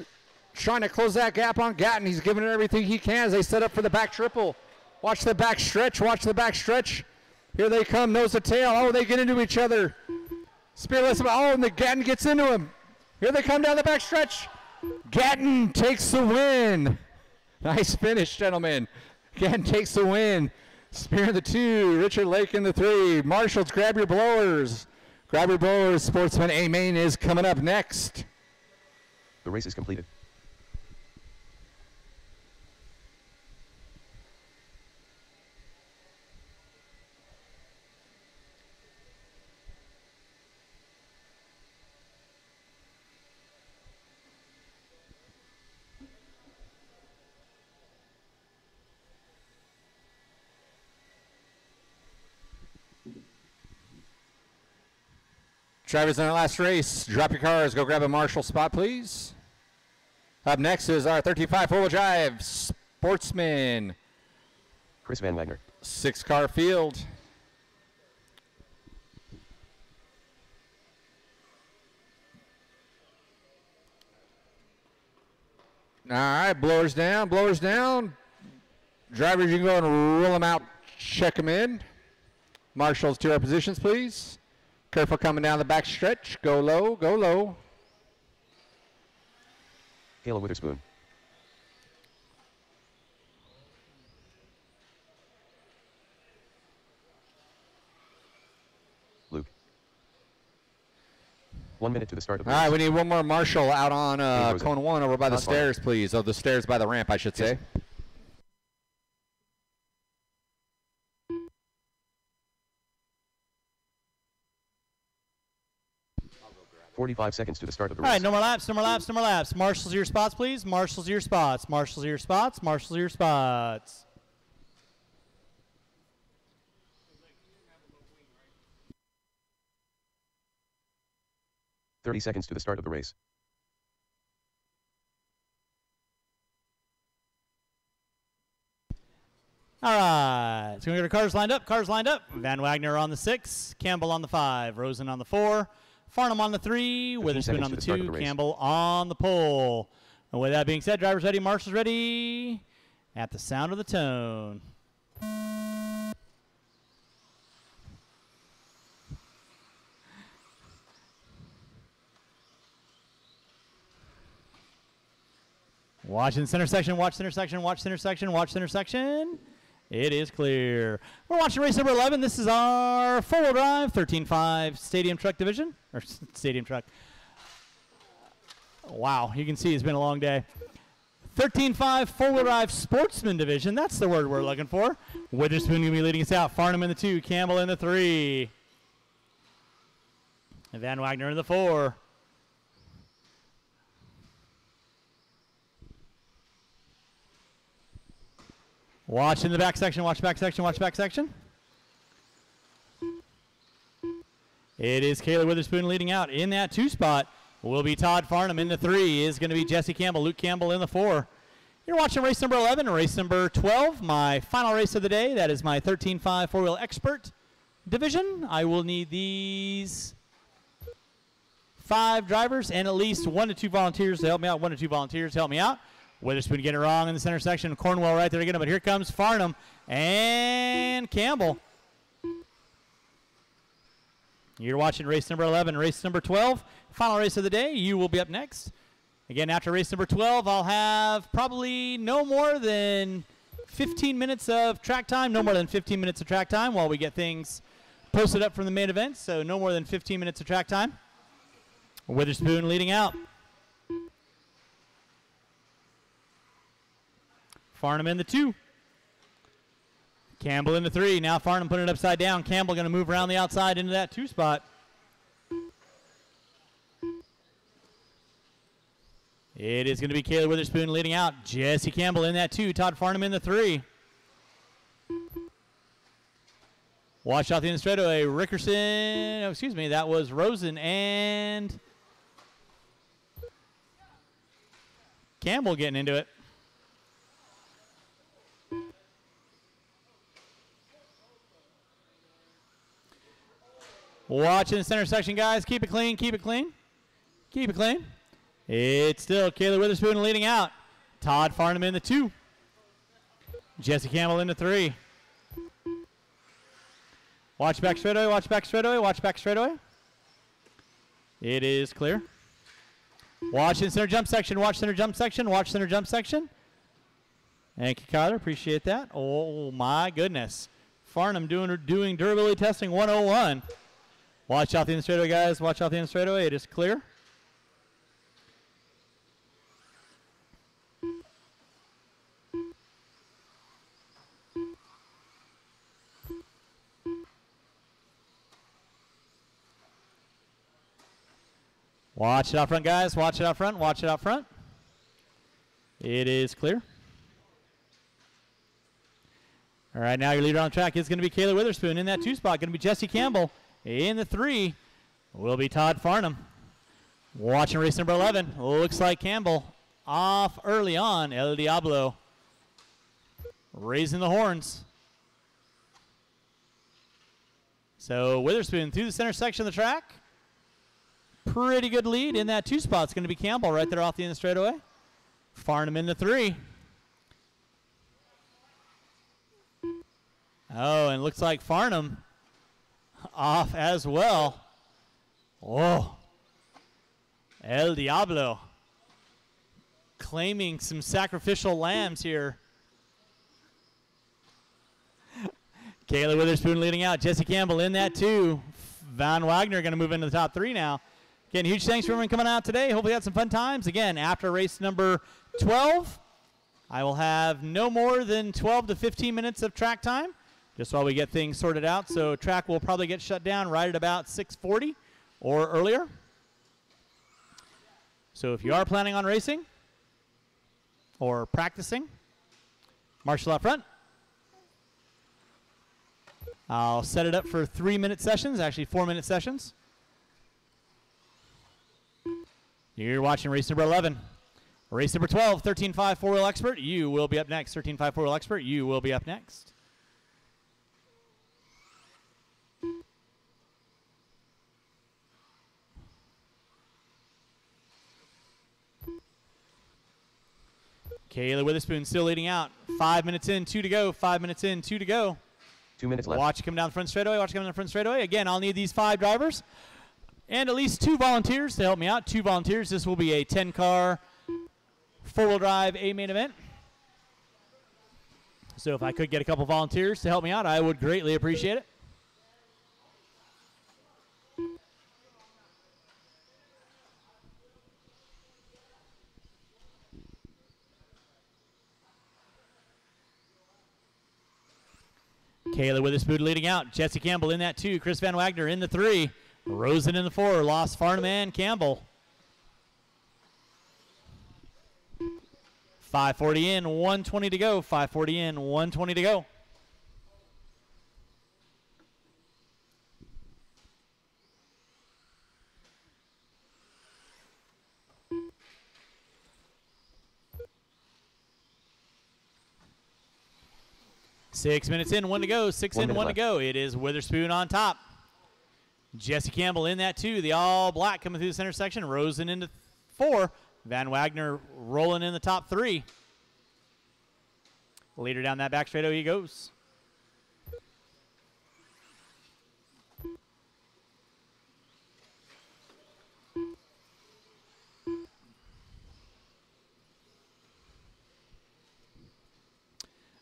trying to close that gap on Gatton. He's giving it everything he can as they set up for the back triple. Watch the back stretch. Watch the back stretch. Here they come, nose to tail. Oh, they get into each other. Spear lets him. Oh, and the Gatton gets into him. Here they come down the back stretch. Gatton takes the win. Nice finish, gentlemen. Gatton takes the win. Spear in the 2, Richard Lake in the 3. Marshals, grab your blowers. Grab your blowers. Sportsman A main is coming up next. The race is completed. Drivers in our last race, drop your cars, go grab a marshal spot, please. Up next is our 35 four-wheel drive Sportsman. Chris Van Wagner. 6-car field. All right, blowers down, blowers down. Drivers, you can go and roll them out, check them in. Marshals to our positions, please. Careful coming down the back stretch. Go low, go low. Kayla Witherspoon. Luke. 1 minute to the start of the All right, race. we need one more marshal out on cone 1 over by the Not far. stairs, please. Oh, the stairs by the ramp, I should say. Yes. 45 seconds to the start of the race. All right, no more laps, no more laps, no more laps. Marshals your spots, please. Marshals your spots. Marshals your spots. Marshals your spots. .30 seconds to the start of the race. All right, so we got our cars lined up. Cars lined up. Van Wagner on the 6, Campbell on the 5, Rosen on the 4, Farnham on the 3, Witherspoon on the 2, Campbell on the pole. And with that being said, drivers ready, marshals ready. At the sound of the tone. Watch in center section, watch center section, watch center section, watch center section. It is clear. We're watching race number 11. This is our four-wheel drive 13.5 Stadium Truck Division, or Stadium Truck. Wow, you can see it's been a long day. 13.5 four-wheel drive Sportsman Division. That's the word we're looking for. Witherspoon going to be leading us out. Farnham in the 2, Campbell in the 3. And Van Wagner in the 4. Watch in the back section, watch back section, watch back section. It is Kayla Witherspoon leading out in that 2 spot. Will be Todd Farnham in the 3. Is going to be Jesse Campbell, Luke Campbell in the 4. You're watching race number 11 and race number 12, my final race of the day. That is my 13.5 four-wheel expert division. I will need these 5 drivers and at least 1 to 2 volunteers to help me out. 1 to 2 volunteers to help me out. Witherspoon getting it wrong in the center section. Cornwell right there again, but here comes Farnham and Campbell. You're watching race number 11, race number 12. Final race of the day. You will be up next. Again, after race number 12, I'll have probably no more than 15 minutes of track time. No more than 15 minutes of track time while we get things posted up from the main event. So no more than 15 minutes of track time. Witherspoon leading out. Farnham in the 2. Campbell in the 3. Now Farnham putting it upside down. Campbell going to move around the outside into that 2 spot. It is going to be Kayla Witherspoon leading out. Jesse Campbell in that 2. Todd Farnham in the 3. Watch out the end of the straightaway. Rickerson, oh, excuse me, that was Rosen and Campbell getting into it. Watch in the center section, guys. Keep it clean, keep it clean. Keep it clean. It's still Kayla Witherspoon leading out. Todd Farnham in the 2. Jesse Campbell in the 3. Watch back straightaway, watch back straightaway, watch back straightaway. It is clear. Watch in center jump section, watch center jump section, watch center jump section. Thank you, Kyler, appreciate that. Oh my goodness. Farnham doing durability testing 101. Watch out the end straightaway, guys, watch out the end straightaway, it is clear. Watch it out front, guys. Watch it out front. Watch it out front. It is clear. All right, now your leader on track is going to be Kayla Witherspoon. In that 2 spot, going to be Jesse Campbell. In the 3 will be Todd Farnham. Watching race number 11. Looks like Campbell off early on. El Diablo raising the horns. So Witherspoon through the center section of the track. Pretty good lead in that 2 spot. It's going to be Campbell right there off the end of the straightaway. Farnham in the 3. Oh, and looks like Farnham off as well. Oh, El Diablo claiming some sacrificial lambs here. Kayla Witherspoon leading out. Jesse Campbell in that 2. Van Wagner going to move into the top 3 now. Again, huge thanks for everyone coming out today. Hopefully you had some fun times. Again, after race number 12, I will have no more than 12 to 15 minutes of track time, just while we get things sorted out. So track will probably get shut down right at about 6:40 or earlier. So if you are planning on racing or practicing, marshal out front. I'll set it up for 3-minute sessions, actually 4-minute sessions. You're watching race number 11. Race number 12, 13.5 4-wheel expert. You will be up next. 13.5 4-wheel expert. You will be up next. Kayla Witherspoon still leading out. 5 minutes in, 2 to go. 5 minutes in, 2 to go. 2 minutes left. Watch it come down the front straightaway. Watch it come down the front straightaway. Again, I'll need these 5 drivers and at least 2 volunteers to help me out. 2 volunteers. This will be a 10-car 4-wheel drive A main event. So if I could get a couple volunteers to help me out, I would greatly appreciate it. Kayla Witherspoon leading out. Jesse Campbell in that 2. Chris Van Wagner in the 3. Rosen in the 4. Lost Farnham and Campbell. 5:40 in, 1:20 to go. 5:40 in, 1:20 to go. Six minutes in, 1 to go. 6 in, 1 to go. It is Witherspoon on top. Jesse Campbell in that 2. The all black coming through the center section. Rosen into 4. Van Wagner rolling in the top 3. Leader down that back straightaway he goes.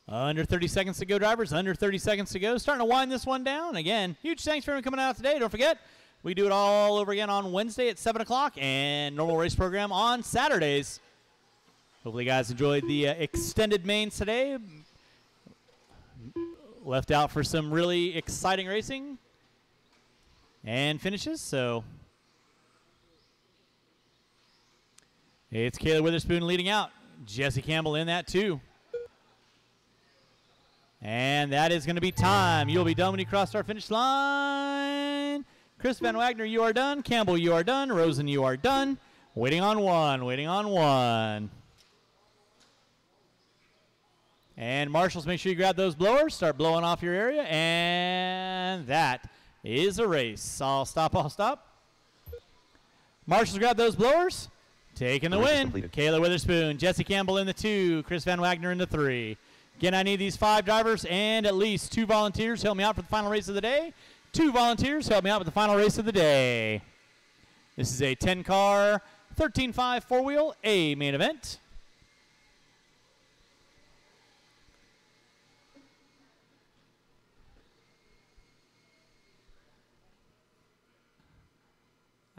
Under 30 seconds to go, drivers. Under 30 seconds to go. Starting to wind this one down. Again, huge thanks for everyone coming out today. Don't forget, We do it all over again on Wednesday at 7 o'clock and normal race program on Saturdays. Hopefully you guys enjoyed the extended mains today. Left out for some really exciting racing and finishes. So it's Kayla Witherspoon leading out. Jesse Campbell in that too. And that is going to be time. You'll be done when you cross our finish line. Chris Van Wagner, you are done. Campbell, you are done. Rosen, you are done. Waiting on one. Waiting on one. And marshals, make sure you grab those blowers. Start blowing off your area. And that is a race. I'll stop. I'll stop. Marshals, grab those blowers. Taking the win. Kayla Witherspoon, Jesse Campbell in the 2. Chris Van Wagner in the 3. Again, I need these 5 drivers and at least 2 volunteers to help me out for the final race of the day. 2 volunteers help me out with the final race of the day. This is a 10-car, 13.5 4-wheel A main event.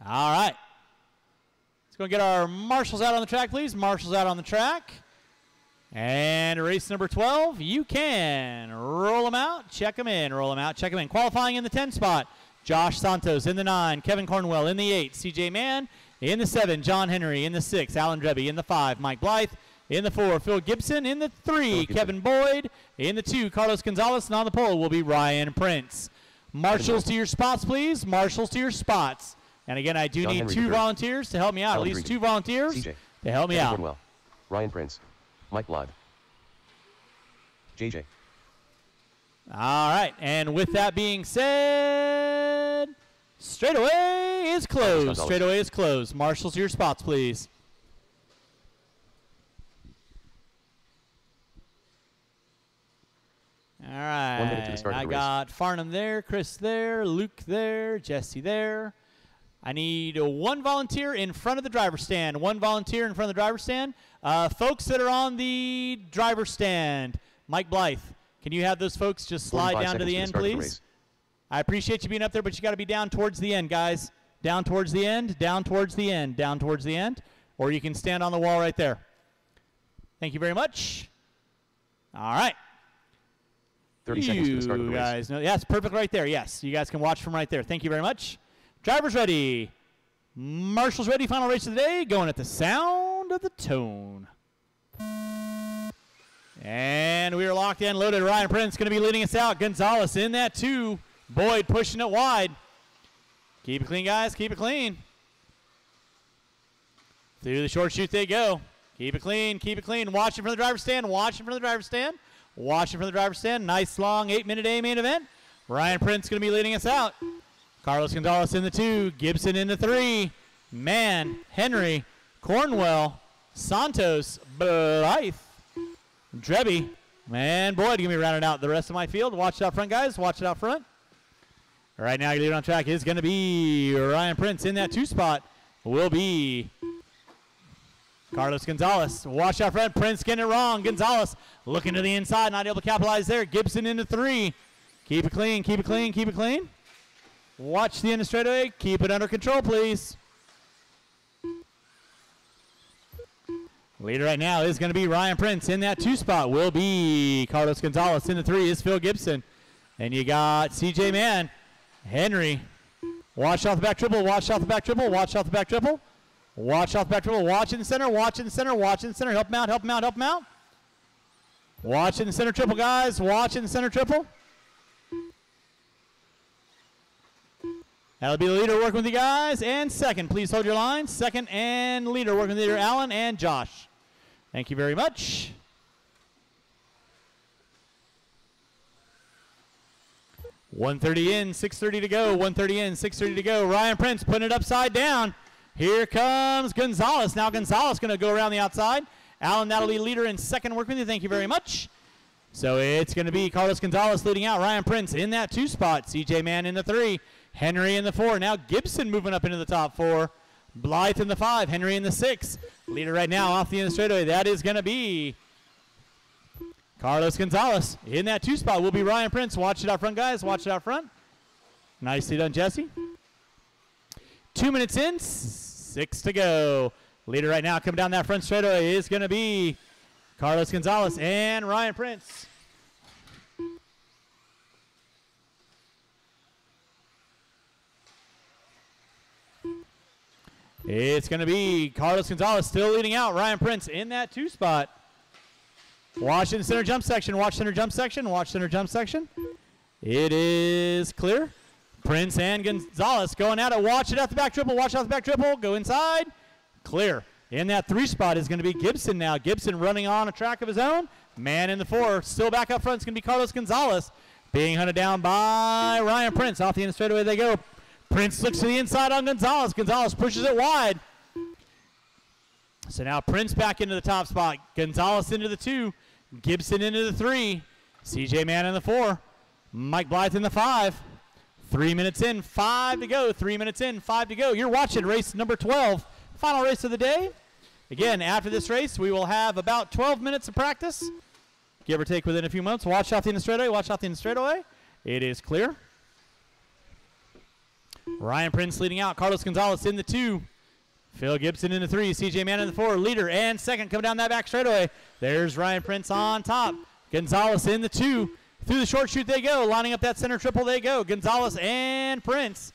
All right. Let's go get our marshals out on the track, please. Marshals out on the track. And race number 12, you can roll them out, check them in, roll them out, check them in. Qualifying in the 10 spot, Josh Santos in the 9, Kevin Cornwell in the 8, CJ Mann in the 7, John Henry in the 6, Alan Dreby in the 5, Mike Blythe in the 4, Phil Gibson in the 3, Kevin Boyd in the 2, Carlos Gonzalez, and on the pole will be Ryan Prince. Marshals to your spots, please. Marshals to your spots. And again, I do John need Henry 2 III. volunteers to help me out, Alan at least Dreby. 2 volunteers CJ. to help me Kevin out. Cornwell. Ryan Prince. Mike Blythe. JJ. All right, and with that being said, straightaway is closed. Straightaway is closed. Marshals, to your spots, please. All right. 1 minute to the start of I the race. got Farnham there, Chris there, Luke there, Jesse there. I need 1 volunteer in front of the driver's stand. 1 volunteer in front of the driver's stand. Folks that are on the driver's stand, Mike Blythe, can you have those folks just slide down to the end, please? I appreciate you being up there, but you got to be down towards the end, guys. Down towards the end, down towards the end, down towards the end. Or you can stand on the wall right there. Thank you very much. All right. 30 seconds to the start of the race. Guys know, yes, perfect right there. Yes, you guys can watch from right there. Thank you very much. Drivers ready. Marshals ready. Final race of the day. Going at the sound of the tone. And we are locked in, loaded. Ryan Prince going to be leading us out. Gonzalez in that 2. Boyd pushing it wide. Keep it clean, guys. Keep it clean. Through the short chute they go. Keep it clean. Keep it clean. Watching from the driver's stand. Watching from the driver's stand. Watching from the driver's stand. Nice long 8-minute A main event. Ryan Prince going to be leading us out. Carlos Gonzalez in the 2. Gibson in the 3. Mann, Henry, Cornwell, Santos, Blythe, Dreby, and Boyd going to be rounding out the rest of my field. Watch it out front, guys. Watch it out front. Right now, your leader on track is going to be Ryan Prince. In that 2 spot will be Carlos Gonzalez. Watch out front. Prince getting it wrong. Gonzalez looking to the inside, not able to capitalize there. Gibson into 3. Keep it clean. Keep it clean. Keep it clean. Watch the end of straightaway. Keep it under control, please. Leader right now is going to be Ryan Prince. In that 2 spot will be Carlos Gonzalez. In the 3 is Phil Gibson. And you got CJ Mann, Henry. Watch out the back triple. Watch out the back triple. Watch out the back triple. Watch out the back triple. Watch in the center. Watch in the center. Watch in the center. Help him out. Help him out. Help him out. Watch in the center triple, guys. Watch in the center triple. That'll be the leader working with you guys. And second, please hold your line. Second and leader working with leader Alan and Josh. Thank you very much. .130 in, 6:30 to go. 1:30 in, 6:30 to go. Ryan Prince putting it upside down. Here comes Gonzalez. Now Gonzalez going to go around the outside. Alan, that'll be leader in second working with you. Thank you very much. So it's going to be Carlos Gonzalez leading out. Ryan Prince in that 2 spot. CJ Mann in the 3. Henry in the 4. Now Gibson moving up into the top 4. Blythe in the 5. Henry in the 6. Leader right now off the end of straightaway. That is going to be Carlos Gonzalez. In that 2 spot will be Ryan Prince. Watch it out front, guys. Watch it out front. Nicely done, Jesse. 2 minutes in, 6 to go. Leader right now coming down that front straightaway is going to be Carlos Gonzalez and Ryan Prince. It's going to be Carlos Gonzalez still leading out. Ryan Prince in that 2 spot. Watch in the center jump section. Watch center jump section. Watch center jump section. It is clear. Prince and Gonzalez going at it. Watch it out the back triple. Watch out the back triple. Go inside. Clear. In that 3 spot is going to be Gibson now. Gibson running on a track of his own. Man in the 4. Still back up front is going to be Carlos Gonzalez. Being hunted down by Ryan Prince. Off the end straightaway they go. Prince looks to the inside on Gonzalez. Gonzalez pushes it wide. So now Prince back into the top spot. Gonzalez into the 2. Gibson into the 3. CJ Mann in the 4. Mike Blythe in the 5. 3 minutes in, 5 to go. 3 minutes in, 5 to go. You're watching race number 12. Final race of the day. Again, after this race, we will have about 12 minutes of practice. Give or take within a few months. Watch out the end of straightaway. Watch out the end of straightaway. It is clear. Ryan Prince leading out. Carlos Gonzalez in the 2. Phil Gibson in the 3. CJ Mann in the 4. Leader and second coming down that back straightaway. There's Ryan Prince on top. Gonzalez in the 2. Through the short chute they go. Lining up that center triple they go. Gonzalez and Prince.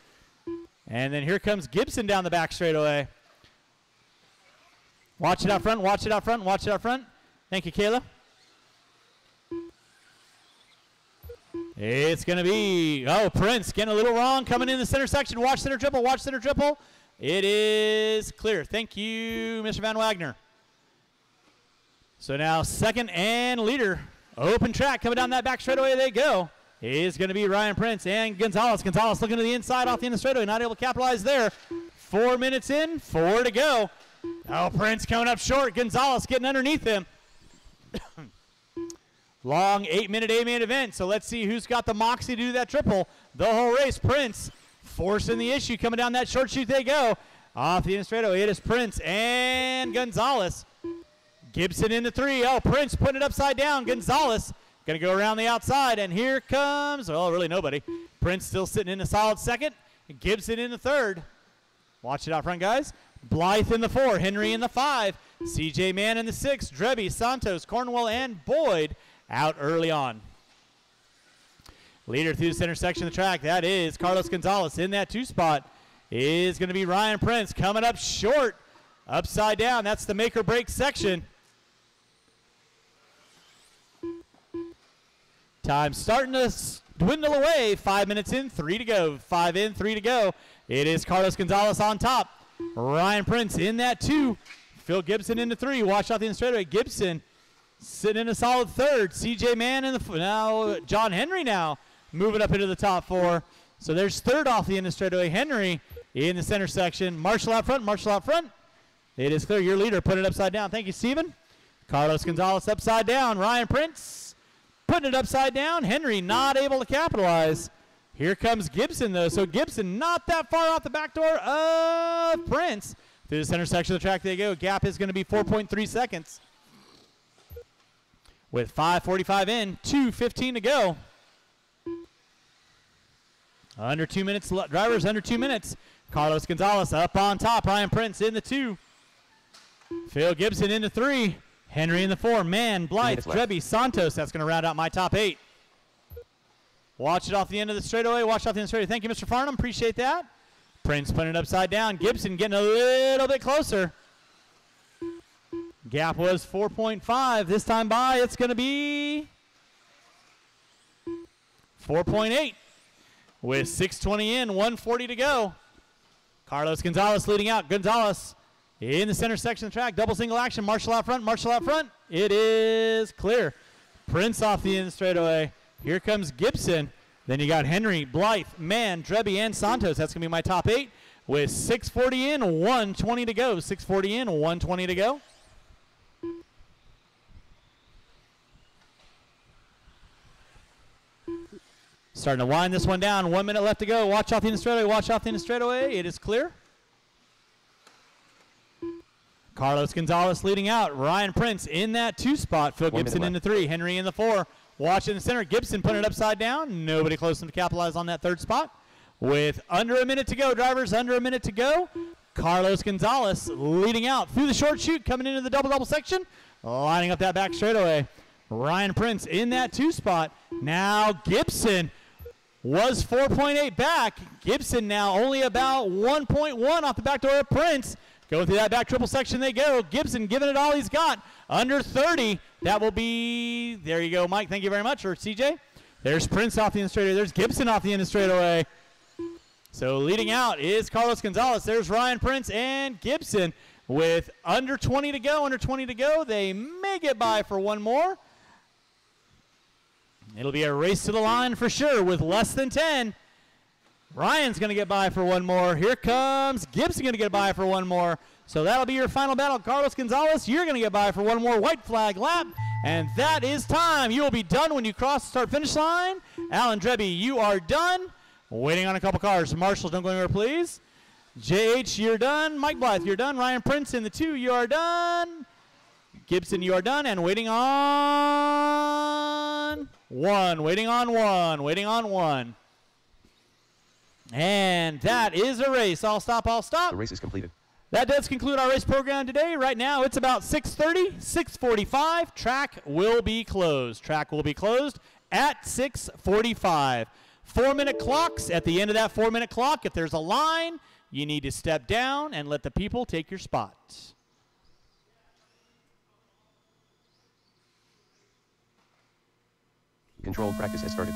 And then here comes Gibson down the back straightaway. Watch it out front. Watch it out front. Watch it out front. Thank you, Kayla. It's going to be, Prince getting a little wrong. Coming in the center section. Watch center triple. Watch center triple. It is clear. Thank you, Mr. Van Wagner. So now second and leader. Open track coming down that back straightaway they go. Is going to be Ryan Prince and Gonzalez. Gonzalez looking to the inside off the end of the straightaway. Not able to capitalize there. 4 minutes in. 4 to go. Prince coming up short. Gonzalez getting underneath him. Long 8-minute event. So let's see who's got the moxie to do that triple. The whole race. Prince forcing the issue. Coming down that short chute they go. Off the end straightaway. It is Prince and Gonzalez. Gibson in the 3. Prince putting it upside down. Gonzalez going to go around the outside. And here comes, really nobody. Prince still sitting in a solid second. Gibson in the 3rd. Watch it out front, guys. Blythe in the 4. Henry in the 5. CJ Mann in the 6. Drebby, Santos, Cornwell, and Boyd out early on. Leader through the center section of the track. That is Carlos Gonzalez. In that 2 spot is going to be Ryan Prince. Coming up short. Upside down. That's the make or break section. Time starting to dwindle away. 5 minutes in, 3 to go. 5 in, 3 to go. It is Carlos Gonzalez on top. Ryan Prince in that 2. Phil Gibson into 3. Watch out the end straightaway. Gibson sitting in a solid 3rd. CJ Mann in the now. John Henry now moving up into the top 4. So there's 3rd off the end of straightaway. Henry in the center section. Marshall out front. Marshall out front. It is clear. Your leader put it upside down. Thank you, Steven. Carlos Gonzalez upside down. Ryan Prince putting it upside down. Henry not able to capitalize. Here comes Gibson, though. So Gibson not that far off the back door of Prince. Through the center section of the track they go. Gap is going to be 4.3 seconds. With 5:45 in, 2:15 to go. Under 2 minutes. Drivers under 2 minutes. Carlos Gonzalez up on top. Ryan Prince in the 2. Phil Gibson in the 3. Henry in the 4. Mann, Blythe, Drebby, Santos. That's going to round out my top 8. Watch it off the end of the straightaway. Watch off the end of the straightaway. Thank you, Mr. Farnham. Appreciate that. Prince putting it upside down. Gibson getting a little bit closer. Gap was 4.5. This time by, it's going to be 4.8. With 6:20 in, 1:40 to go. Carlos Gonzalez leading out. Gonzalez in the center section of the track. Double single action. Marshall out front. Marshall out front. It is clear. Prince off the end straightaway. Here comes Gibson. Then you got Henry, Blythe, Mann, Drebby, and Santos. That's going to be my top 8 with 6:40 in, 1:20 to go. 6:40 in, 1:20 to go. Starting to wind this one down. 1 minute left to go. Watch off the end straightaway. Watch off the end straightaway. It is clear. Carlos Gonzalez leading out. Ryan Prince in that 2 spot. Phil Gibson in the 3. Henry in the 4. Watch in the center. Gibson putting it upside down. Nobody close enough to capitalize on that 3rd spot. with under a minute to go. Drivers, under a minute to go. Carlos Gonzalez leading out through the short chute, coming into the double-double section, lining up that back straightaway. Ryan Prince in that 2 spot. Now Gibson was 4.8 back. Gibson now only about 1.1 off the back door of Prince. Going through that back triple section they go. Gibson giving it all he's got. Under 30. That will be, there you go, Mike. Thank you very much, or CJ. There's Prince off the end straightaway. There's Gibson off the end straightaway. So leading out is Carlos Gonzalez. There's Ryan Prince and Gibson with under 20 to go. Under 20 to go. They may get by for one more. It'll be a race to the line for sure with less than 10. Ryan's going to get by for one more. Here comes Gibson going to get by for one more. So that'll be your final battle. Carlos Gonzalez, you're going to get by for one more white flag lap. And that is time. You will be done when you cross the start-finish line. Alan Dreby, you are done. Waiting on a couple cars. Marshall, don't go anywhere, please. JH, you're done. Mike Blythe, you're done. Ryan Prince in the 2, you are done. Gibson, you are done. And waiting on 1. Waiting on 1. Waiting on 1. And that is a race. I'll stop. The race is completed. That does conclude our race program today. Right now, it's about 6:30, 6:45. Track will be closed. Track will be closed at 6:45. 4-minute clocks. At the end of that 4-minute clock, if there's a line, you need to step down and let the people take your spots. Control practice has started.